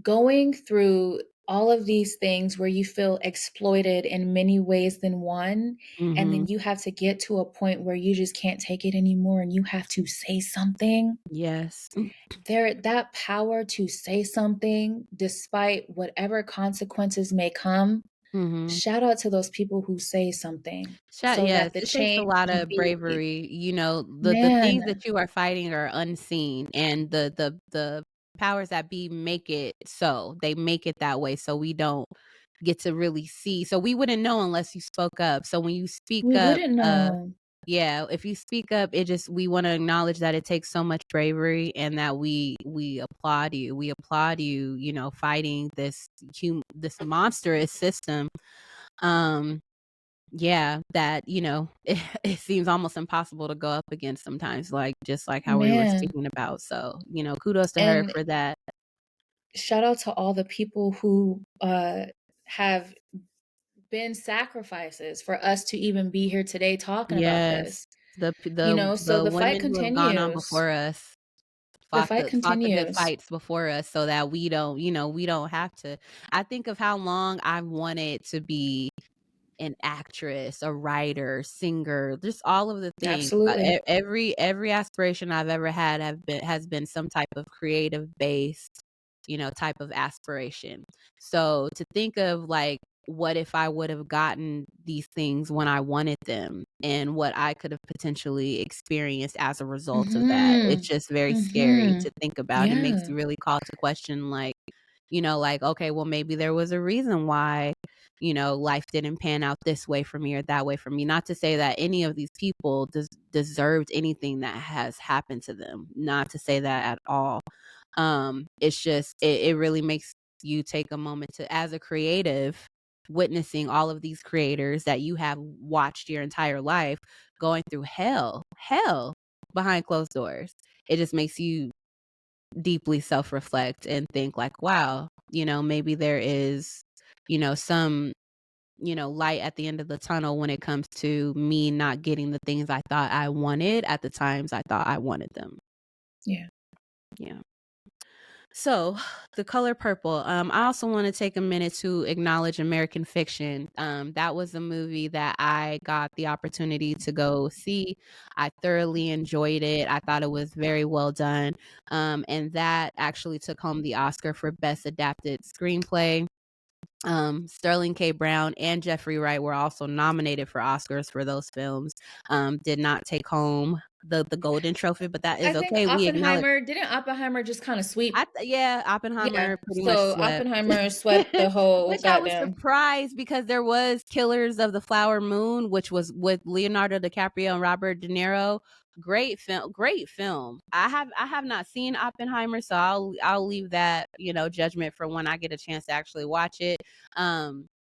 going through all of these things where you feel exploited in many ways than one, and then Mhm. you have to get to a point where you just can't take it anymore and you have to say something. Yes. There, that power to say something despite whatever consequences may come, Mhm. shout out to those people who say something so Yes, that the it takes a change lot can of be bravery. The things man, that you are fighting are unseen, and the powers that be make it so. They make it that way so we don't get to really see. So we wouldn't know unless you spoke up. So when you speak we up, wouldn't know. yeah, if you speak up, we want to acknowledge that it takes so much bravery and that we applaud you. We applaud you, fighting this monstrous system. Um yeah, that, it seems almost impossible to go up against sometimes, like just like how we were Man, speaking about. So, kudos to her and for that. shout out to all the people who, have been sacrifices for us to even be here today talking about Yes. this, The p the so the the fight women who have gone on continues. before us The fight fought the good continues. fights before us so that we don't have to. I think of how long I wanted to be an actress, a writer, singer, just all of the things. Absolutely. Every aspiration I've ever had has been some type of creative based, type of aspiration. So to think of like what if I would have gotten these things when I wanted them, and what I could have potentially experienced as a result of that. It's Mhm. just very scary Mhm. to think about. It makes Yeah. you really call to question, like, like, okay, well, maybe there was a reason why, life didn't pan out this way for me or that way for me. Not to say that any of these people deserved anything that has happened to them. Not to say that at all. It's just, it really makes you take a moment to, as a creative, witnessing all of these creators that you have watched your entire life going through hell behind closed doors. It just makes you deeply self-reflect and think like, wow, maybe there is, some, light at the end of the tunnel when it comes to me not getting the things I thought I wanted at the times I thought I wanted them. Yeah. Yeah. So, The Color Purple. I also want to take a minute to acknowledge American Fiction. That was a movie that I got the opportunity to go see. I thoroughly enjoyed it. I thought it was very well done. And that actually took home the Oscar for Best Adapted Screenplay. Sterling K. Brown and Jeffrey Wright were also nominated for Oscars for those films. Did not take home the golden trophy, but that I is think okay. We acknowledge. Oppenheimer just kind of sweep? Yeah, Yeah. Oppenheimer pretty much So swept. Oppenheimer swept the whole Which I was goddamn. surprised because there was Killers of the Flower Moon, which was with Leonardo DiCaprio and Robert De Niro. Great film, great film. I have not seen Oppenheimer, so I'll leave that, judgment for when I get a chance to actually watch it.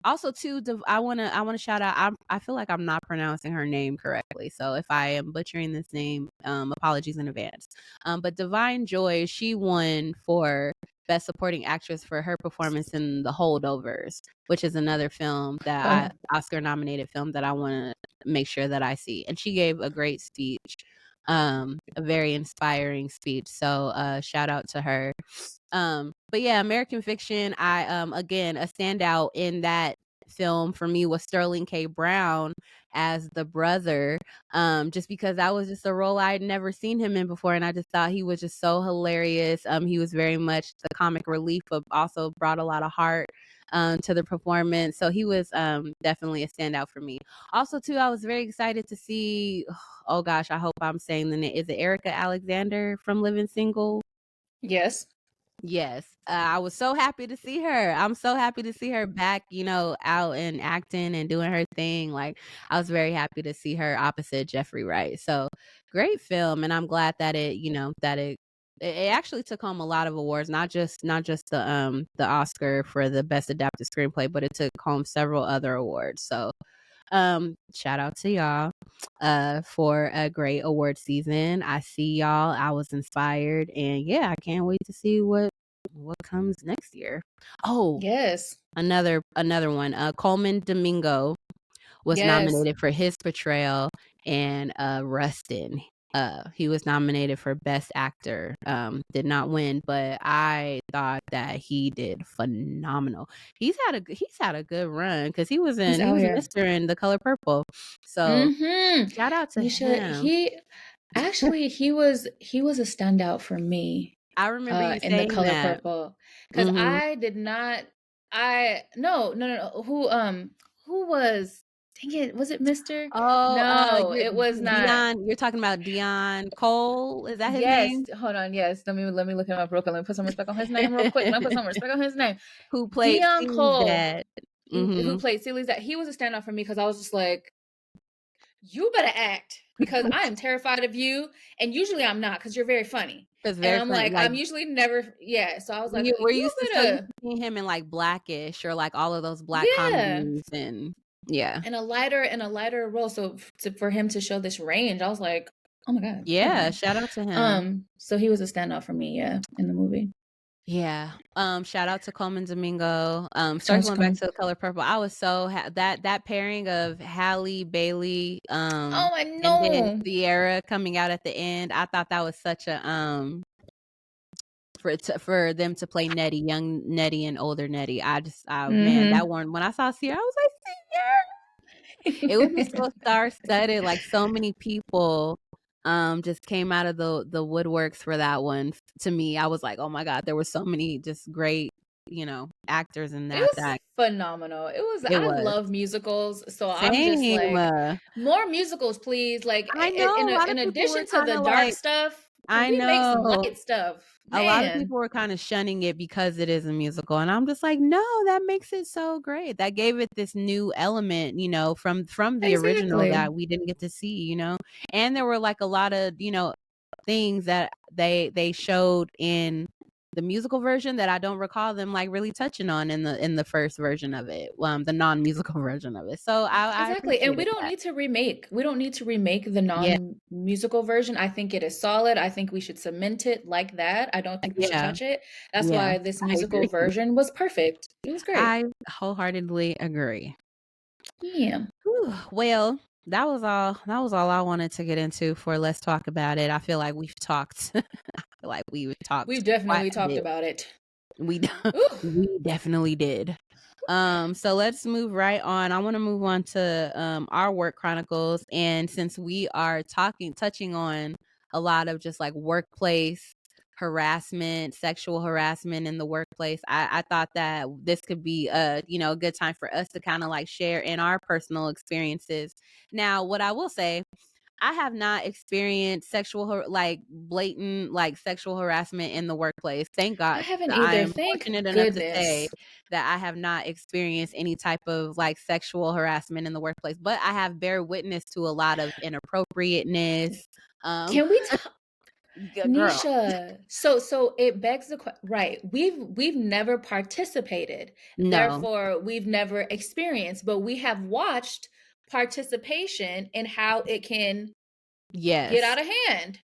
Also too, I wanna shout out. I feel like I'm not pronouncing her name correctly, so if I am butchering this name, apologies in advance. But Divine Joy, she won for Best Supporting Actress for her performance in The Holdovers, which is another film that Oh, Oscar nominated film that I want to make sure that I see. And she gave a great speech, a very inspiring speech. So shout out to her. But yeah, American Fiction, I again, a standout in that film for me was Sterling K. Brown as the brother. Just because that was just a role I'd never seen him in before, and I just thought he was just so hilarious. He was very much the comic relief, but also brought a lot of heart to the performance. So he was definitely a standout for me. Also, too, I was very excited to see. Oh gosh, I hope I'm saying the name. Is it Erica Alexander from Living Single? yes. Yes, I was so happy to see her. I'm so happy to see her back, out and acting and doing her thing. Like, I was very happy to see her opposite Jeffrey Wright. So, great film, and I'm glad that it actually took home a lot of awards, not just the Oscar for the best adapted screenplay, but it took home several other awards. So, shout out to y'all for a great award season. I see y'all. I was inspired, and yeah, I can't wait to see what comes next year. Oh, Yes. another one. Coleman Domingo was Yes. nominated for his portrayal in Rustin. He was nominated for Best Actor. Did not win, but I thought that he did phenomenal. He's had a good run because he was He's in he out was here. Mr. in The Color Purple. So Mm-hmm. shout out to Misha, him. he was a standout for me I remember you in The saying Color that. Purple, because Mhm. I did not. I no no no no. Who was? Dang it! Was it Mister? Oh, No, you're it was not. Dion. You're talking about Dion Cole. Is that his Yes, name? hold on. Yes, let me look him up real quick. Let me put some respect on his name real quick. Let me put some respect on his name. Who played Dion Celi's Cole, dad. who Mhm. played Celi's that he was a standout for me because I was just like, you better act because I am terrified of you, and usually I'm not because you're very funny, It's and very I'm funny. like, Like, I'm usually never, yeah. So I was like, we're you used to so used better, to seeing him in, like, Blackish or, like, all of those black yeah, comedies and yeah. in a lighter role. So for him to show this range, I was like, oh my god, Yeah, okay. shout out to him. So he was a standout for me, yeah, in the movie. Yeah. Shout out to Coleman Domingo. Charles Circling back Coleman. to The Color Purple, I was so that pairing of Halle Bailey, Oh, I and then know. Sierra coming out at the end. I thought that was such a for them to play Nettie, young Nettie and older Nettie. Man, Mm-hmm. that one when I saw Sierra, I was like, Sierra. It was just so star-studded, like, so many people, just came out of the woodworks for that one. To me, I was like, "Oh my god," there were so many just great actors in It that was phenomenal. it I was. love musicals, so I'm just Same. like, more musicals, please. Like I know a lot in of people were addition to kind the of dark like, stuff, can I we make some know. light stuff? A lot of Man, people were kind of shunning it because it is a musical, and I'm just like, no, that makes it so great. That gave it this new element, from the original exactly. that we didn't get to see. And there were like a lot of things that they showed in the musical version that I don't recall them like really touching on in the first version of it, the non-musical version of it. So I Exactly. And we appreciated don't that. need to remake. We don't need to remake the Yeah, non-musical version. I think it is solid. I think we should cement it like that. I don't think we should yeah, touch it. That's yeah. why this I musical agree. version was perfect. It was great. I wholeheartly agree. Yeah. Whew, well, that was all I wanted to get into for Let's Talk About It. I feel like we've talked I feel like we've talked We've quite definitely a talked bit. about it. We Ooh. we definitely did. So let's move right on. I want to move on to our work chronicles, and since we are touching on a lot of just like workplace harassment, sexual harassment in the workplace, I thought that this could be a good time for us to kind of like share in our personal experiences. Now, what I will say, I have not experienced like blatant like sexual harassment in the workplace. Thank I God. haven't I either. am Thank fortunate enough to say goodness. that I have not experienced any type of like sexual harassment in the workplace, but I have bear witness to a lot of inappropriateness. Um, Can we girl, Nisha, so it begs the question, right? We've never participated, no, therefore we've never experienced, but we have watched participation and how it can get yes, out of hand.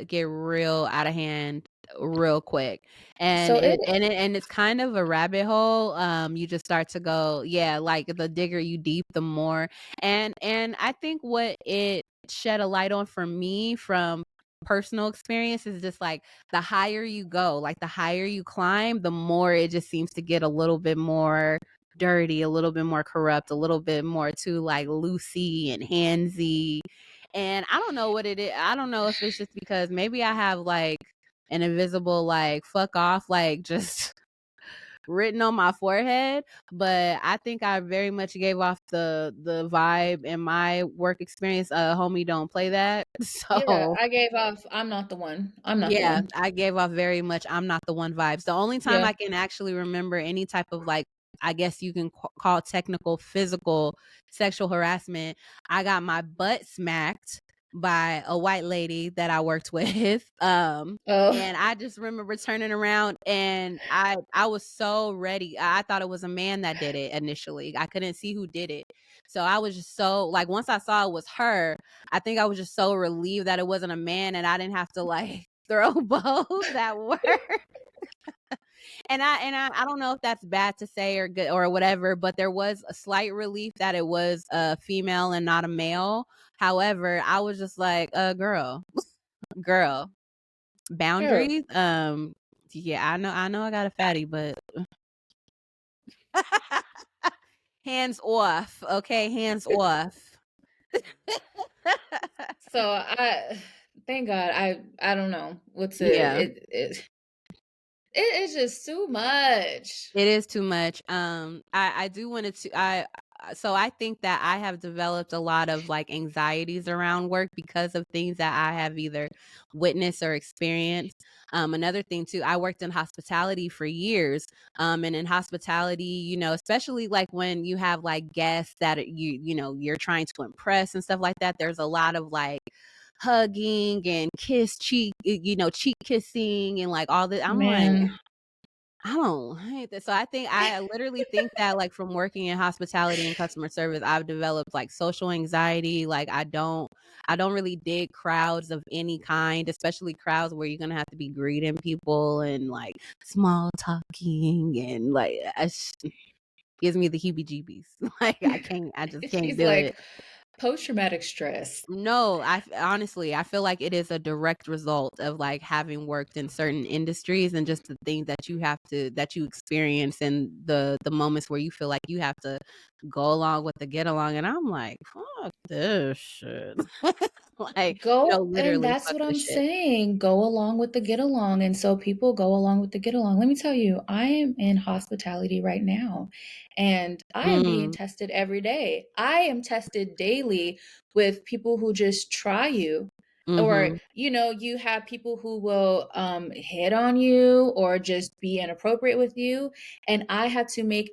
get real out of hand real quick, and So it it's kind of a rabbit hole. You just start to go, yeah, like the digger you deep, the more, and I think what it shed a light on for me from personal experience is just like the higher you go, like the higher you climb, the more it just seems to get a little bit more dirty, a little bit more corrupt, a little bit more too like loosey and handsy. And I don't know what it is. I don't know if it's just because maybe I have like an invisible like fuck off like just written on my forehead, but I think I very much gave off the vibe in my work experience. Homie, don't play that. yeah, So I gave off I'm not the one. I'm not the yeah, one. I gave off very much I'm not the one vibes. The only time Yeah. I can actually remember any type of like, I guess you can call technical physical sexual harassment, I got my butt smacked by a white lady that I worked with. Oh, And I just remember turning around and I was so ready. I thought it was a man that did it initially. I couldn't see who did it. So I was just so like once I saw it was her, I think I was just so relieved that it wasn't a man and I didn't have to like throw bows at work. And I don't know if that's bad to say or good or whatever, but there was a slight relief that it was a female and not a male. However, I was just like, girl, girl. boundaries. Yeah, I know I got a fatty, but hands off. Okay, hands off. So I thank God I don't know what to Yeah. it is just too much. It is too much. I do want to. So I think that I have developed a lot of like anxieties around work because of things that I have either witnessed or experienced. Another thing too, I worked in hospitality for years. And in hospitality, especially like when you have like guests that you're trying to impress and stuff like that. There's a lot of like hugging and cheek kissing and like all that. I'm like, Man. I hate that. So I literally think that like from working in hospitality and customer service, I've developed like social anxiety. Like I don't really dig crowds of any kind, especially crowds where you're gonna have to be greeting people and like small talking and like gives me the heebie jeebies. Like I just can't She's do it. like post-traumatic stress. No, honestly, I feel like it is a direct result of like having worked in certain industries and just the things that you experience and the moments where you feel like you have to go along with the get along. And I'm like, fuck this shit. Like, no, Go and literally that's fuck what this I'm shit. saying, go along with the get along, and so people go along with the get along. Let me tell you, I am in hospitality right now, and I am being Mm, tested every day. I am tested daily with people who just try you, or, mhm, you have people who will, hit on you or just be inappropriate with you, and I had to make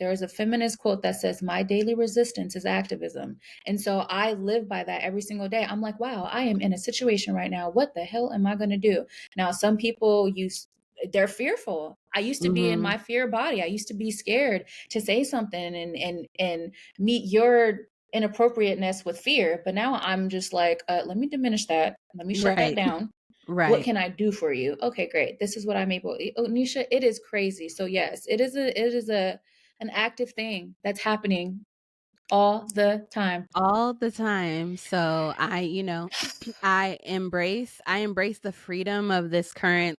there is a feminist quote that says, "My daily resistance is activism." And so I live by that every single day. I'm like, wow, I am in a situation right now. What the hell am I going to do? Now, some people they're fearful. I used to be in mhm. my fear body. I used to be scared to say something and meet your inappropriateness with fear. But now I'm just like, let me diminish that. Let me shut that Right, down. What right. can I do for you? Okay, great. This is what I'm able. Oh, Nisha, it is crazy. So yes, it is a an active thing that's happening all the time. All the time. So I embrace the freedom of this current,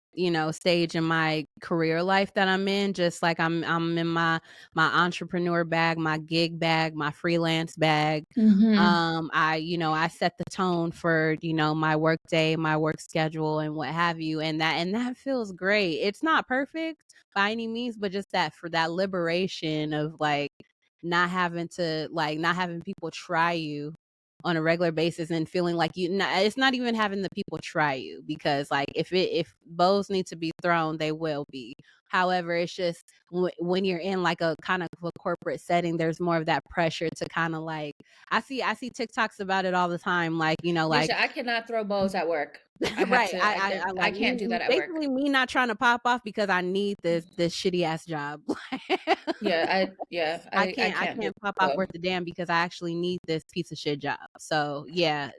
stage in my career life that I'm in. Just like I'm in my entrepreneur bag, my gig bag, my freelance bag. Mhm. I set the tone for, my work day, my work schedule and what have you. And that feels great. It's not perfect by any means, but just that for that liberation of like not having people try you on a regular basis and feeling like it's not even having the people try you because like if bows need to be thrown they will be. However, it's just when you're in like a kind of a corporate setting, there's more of that pressure to kind of like I see TikToks about it all the time, like like Nisha, I cannot throw bows at work. I have right. to. I I like can't do that at work. basically me not trying to pop off because I need this shitty ass job. I I can't do can't pop off bow. worth a damn because I actually need this piece of shit job. So yeah,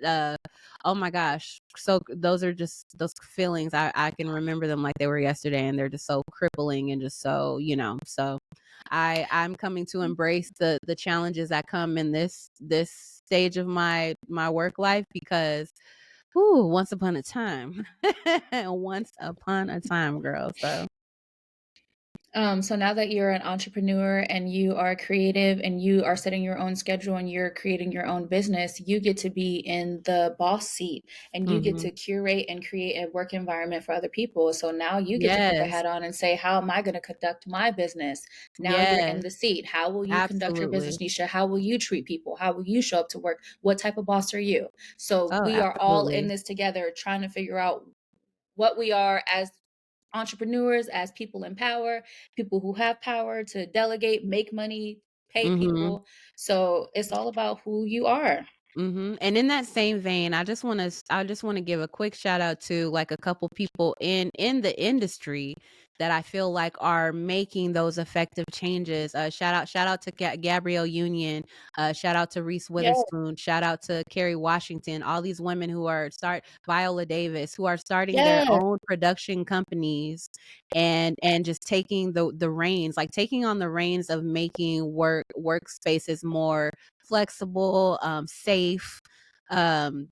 oh my gosh. So those are just those feelings. I can remember them like they were yesterday, and they're just so crippling and just so So I'm coming to embrace the challenges that come in this stage of my work life because ooh, once upon a time. Once upon a time, girl. So So now that you're an entrepreneur and you are creative and you are setting your own schedule and you're creating your own business, you get to be in the boss seat and you get mhm. to curate and create a work environment for other people. So now you get to put the Yes. hat on and say, how am I going to conduct my business? Now you're in Yes. the seat. How will you conduct your business, Absolutely. Nisha? How will you treat people? How will you show up to work? What type of boss are you? So Oh, we are all in absolutely. this together trying to figure out what we are as entrepreneurs, as people in power, people who have power to delegate, make money, pay Mhm. people. So it's all about who you are. And in that same vein, I just want to give a quick shout out to like a couple people in the industry that I feel like are making those effective changes. Shout out to Gabrielle Union, shout out to Reese Yeah. Witherspoon, shout out to Kerry Washington, all these women who are start Viola Davis, who are starting their Yes. own production companies and just taking the reins, like taking on the reins of making workspaces more flexible, safe.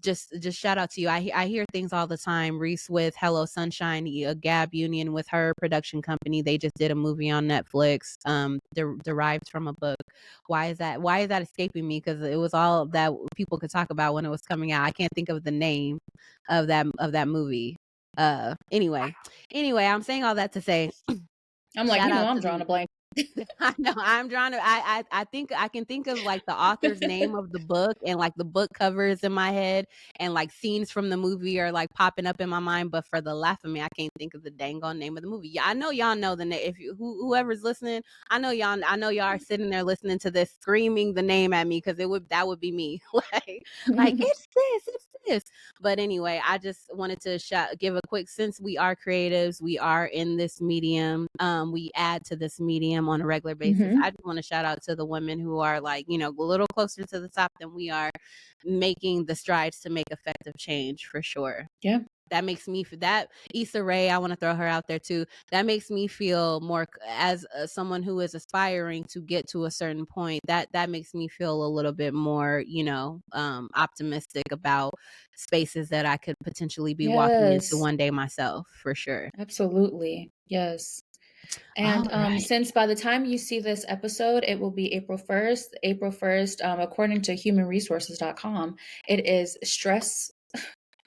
Just shout out to you. I hear things all the time. Reese with Hello Sunshine, Gab Union with her production company. They just did a movie on Netflix, derived from a book. Why is that escaping me? Because it was all that people could talk about when it was coming out. I can't think of the name of that movie. Anyway, I'm saying all that to say I'm like, shout out I'm to drawing the a blank. I know. I'm trying to. I think I can think of like the author's name of the book and like the book covers in my head and like scenes from the movie are like popping up in my mind. But for the life of me, I can't think of the dang on name of the movie. Yeah, I know y'all know the name. If whoever's listening, I know y'all. I know y'all are sitting there listening to this, screaming the name at me because that would be me. like it's this. But anyway, I just wanted to give a quick, since we are creatives, we are in this medium, we add to this medium on a regular basis. Hmm. I just want to shout out to the women who are like, a little closer to the top than we are, making the strides to make effective change for sure. Yeah. That makes me for that Issa Rae, I want to throw her out there too. That makes me feel more as someone who is aspiring to get to a certain point. That makes me feel a little bit more, optimistic about spaces that I could potentially be walking into Yes. one day myself, for sure. Absolutely. Yes. And All right. since by the time you see this episode, it will be April 1st. April 1st, according to humanresources.com, it is stress.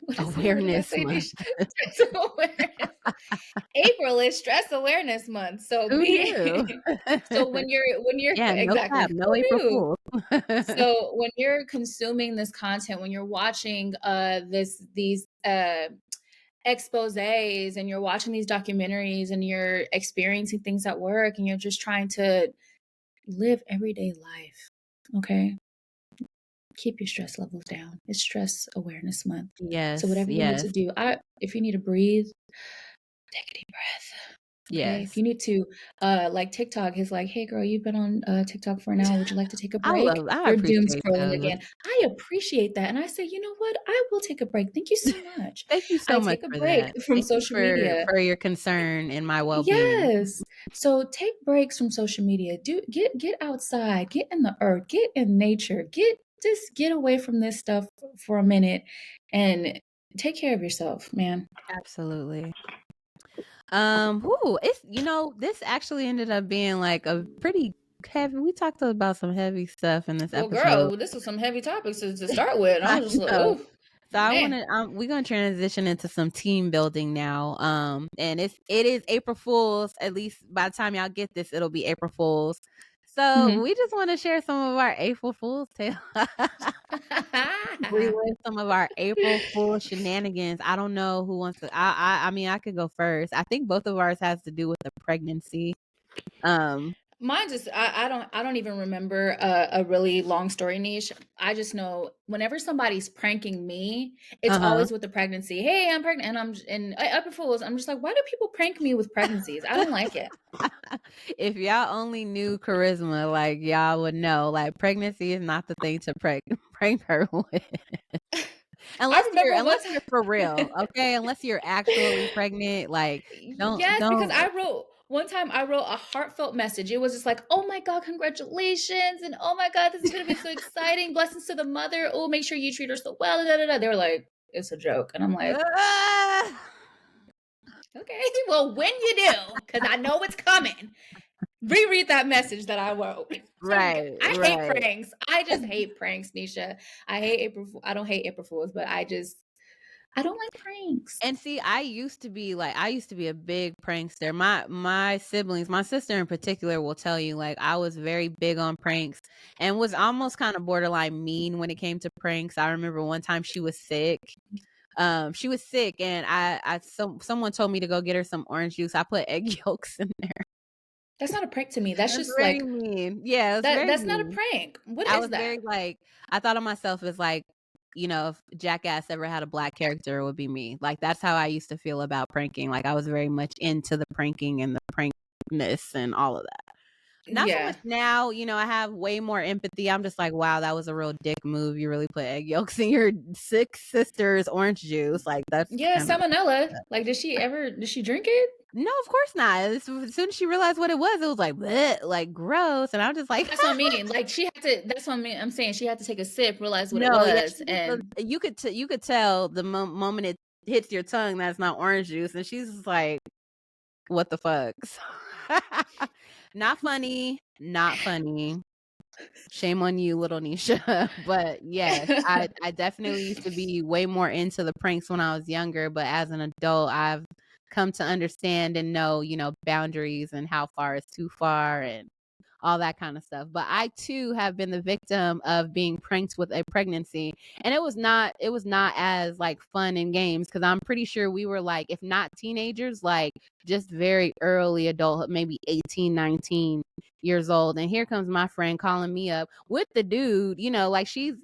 What did I Awareness say? month. Stress awareness. April is stress awareness month. So Who knew? so when you're Yeah, no exactly cap, no who April knew? Fool. So when you're consuming this content, when you're watching these exposés and you're watching these documentaries and you're experiencing things at work and you're just trying to live everyday life, okay? Keep your stress levels down. It's stress awareness month. So Yes, whatever you need to yes, do, if you need to breathe, take a deep breath. Okay. If yes. you need to, like TikTok is like, hey girl, you've been on TikTok for an hour. Would you like to take a break? I You're doom appreciate scrolling those. again. I appreciate that. And I say, you know what? I will take a break. Thank you so much. Thank you so I much take a for break that. from Thank you social media. for your concern in my well-being. Yes. So take breaks from social media. Get outside, get in the earth, get in nature, get away from this stuff for a minute and take care of yourself, man. Absolutely. It's this actually ended up being like a pretty heavy. We talked about some heavy stuff in this Well, episode. girl, this was some heavy topics to start with. And I I was just like, know. oh, So I want man. to we're going to transition into some team building now. And it is April Fools. At least by the time y'all get this, it'll be April Fools. So Mhm. we just want to share some of our April Fools tales. Relive some of our April Fool shenanigans. I don't know who wants to. I mean, I could go first. I think both of ours has to do with the pregnancy. Um. Mine just I don't even remember a really long story niche. I just know whenever somebody's pranking me, it's Uh huh. always with the pregnancy. Hey, I'm pregnant, and April Fools. I'm just like, why do people prank me with pregnancies? I don't like it. If y'all only knew Charisma, like y'all would know, like pregnancy is not the thing to prank her with. I Unless remember one you're for real, time. okay? Unless you're actually pregnant, like Yes, because don't. I wrote one time I wrote a heartfelt message. It was just like, "Oh my god, congratulations." And "Oh my god, this is going to be so exciting. Blessings to the mother. Oh, make sure you treat her so well." Da, da, da. They were like, "It's a joke." And I'm like, Ah! "Okay, well, when you do, cuz I know it's coming. Reread that message that I wrote." So Right, I hate right. pranks. I just hate pranks, Nisha. I don't hate April Fools, but I don't like pranks. And see, I used to be a big prankster. My siblings, my sister in particular will tell you like I was very big on pranks and was almost kind of borderline mean when it came to pranks. I remember one time she was sick. She was sick and someone told me to go get her some orange juice. I put egg yolks in there. That's not a prank to me. That's That's just very like mean. Yeah, it was very that's not a mean. prank. What I is was that? very like I thought of myself as like, if Jackass ever had a black character, it would be me. Like that's how I used to feel about pranking. Like I was very much into the pranking and the prankness and all of that. Not so Yeah. much now, I have way more empathy. I'm just like, wow, that was a real dick move. You really put egg yolks in your sick sister's orange juice. Like that's Yeah, kind of salmonella. Like, did she drink it? no, of course not. As soon as she realized what it was like, bleh, like gross. And I'm just like, That's what I mean. Like, she had to. That's what I mean. I'm saying she had to take a sip, realize what it no, yeah, was, she just and you could tell the moment it hits your tongue that's not orange juice, and she's just like, "What the fuck?" Not funny, not funny. Shame on you, little Nisha. But yes, I definitely used to be way more into the pranks when I was younger, but as an adult, I've come to understand and know, boundaries and how far is too far and all that kind of stuff. But I too have been the victim of being pranked with a pregnancy. And it was not as like fun and games because I'm pretty sure we were like, if not teenagers, like just very early adulthood, maybe 18, 19 years old. And here comes my friend calling me up with the dude, like she's,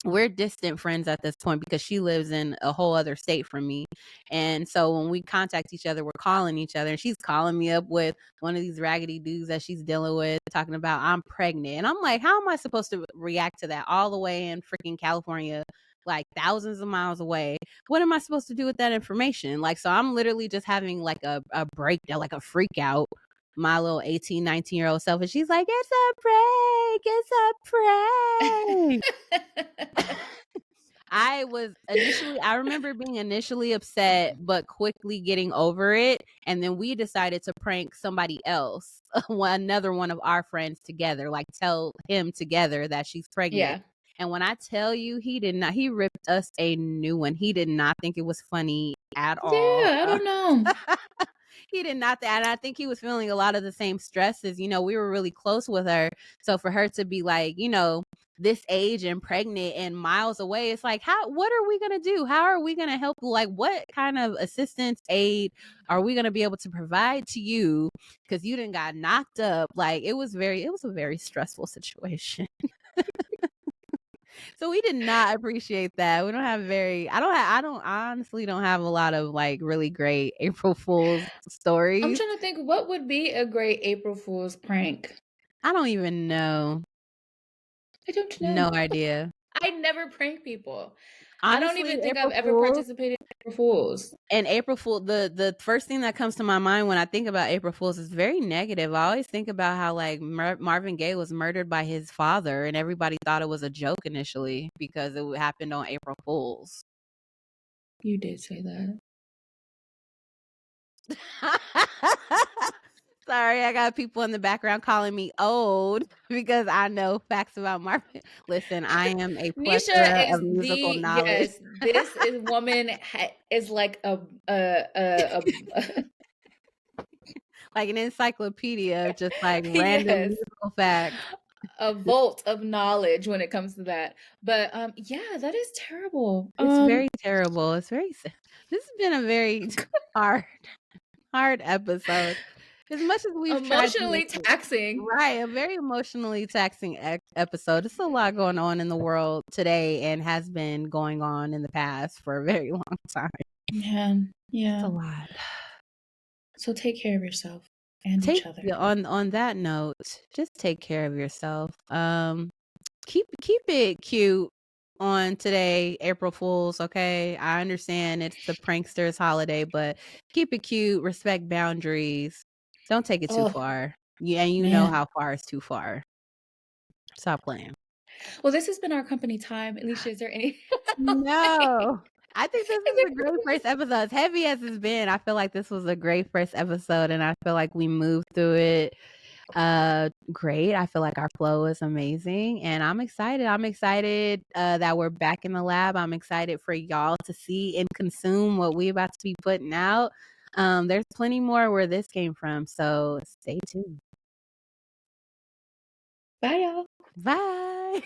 we're distant friends at this point because she lives in a whole other state from me. And so when we contact each other, we're calling each other and she's calling me up with one of these raggedy dudes that she's dealing with talking about I'm pregnant. And I'm like, how am I supposed to react to that all the way in freaking California, like thousands of miles away? What am I supposed to do with that information? Like, so I'm literally just having like a breakdown, like a freak out. My little 18, 19-year-old self. And she's like, it's a prank. It's a prank. I remember being initially upset, but quickly getting over it. And then we decided to prank somebody else, another one of our friends together, like tell him together that she's pregnant. Yeah. And when I tell you, he ripped us a new one. He did not think it was funny at all. Yeah, I don't know. He did not. And I think he was feeling a lot of the same stresses. You know, we were really close with her. So for her to be like, you know, this age and pregnant and miles away, it's like, what are we going to do? How are we going to help? Like, what kind of assistance, aid are we going to be able to provide to you? Because you didn't got knocked up. Like, it was a very stressful situation. So we did not appreciate that. We don't have I honestly don't have a lot of like really great April Fool's I'm stories. trying to think what would be a great April Fool's prank. I don't even know. I don't know. No idea. I never prank people. I don't Honestly, even think I've April ever Fools participated in April Fools. and April Fool, the first thing that comes to my mind when I think about April Fools is very negative. I always think about how like Marvin Gaye was murdered by his father, and everybody thought it was a joke initially because it happened on April Fools. You did say that. Sorry, I got people in the background calling me old because I know facts about Marvin. Listen, I am a Nesha plethora is of musical knowledge. yes, this is woman is like a Like an encyclopedia of just like random yes, musical facts. a vault of knowledge when it comes to that. But yeah, that is terrible. It's very terrible. This has been a very hard, hard episode. As much as we've tried to make Emotionally it taxing. right, a very emotionally taxing episode. There's a lot going on in the world today and has been going on in the past for a very long time. Yeah, It's yeah. a lot. So take care of yourself and each other. On that note, just take care of yourself. Keep it cute on today, April Fools, okay? I understand it's the pranksters holiday, but keep it cute, respect boundaries. Don't take it too Oh, far. Yeah, and you know man. how far is too far. Stop playing. Well, this has been our company time. Alicia, is there any No. I think this is is a great there first episode. As heavy as it's been, I feel like this was a great first episode, and I feel like we moved through it great. I feel like our flow is amazing, and I'm excited. I'm excited that we're back in the lab. I'm excited for y'all to see and consume what we about to be putting out. There's plenty more where this came from, so stay tuned. Bye, y'all. Bye.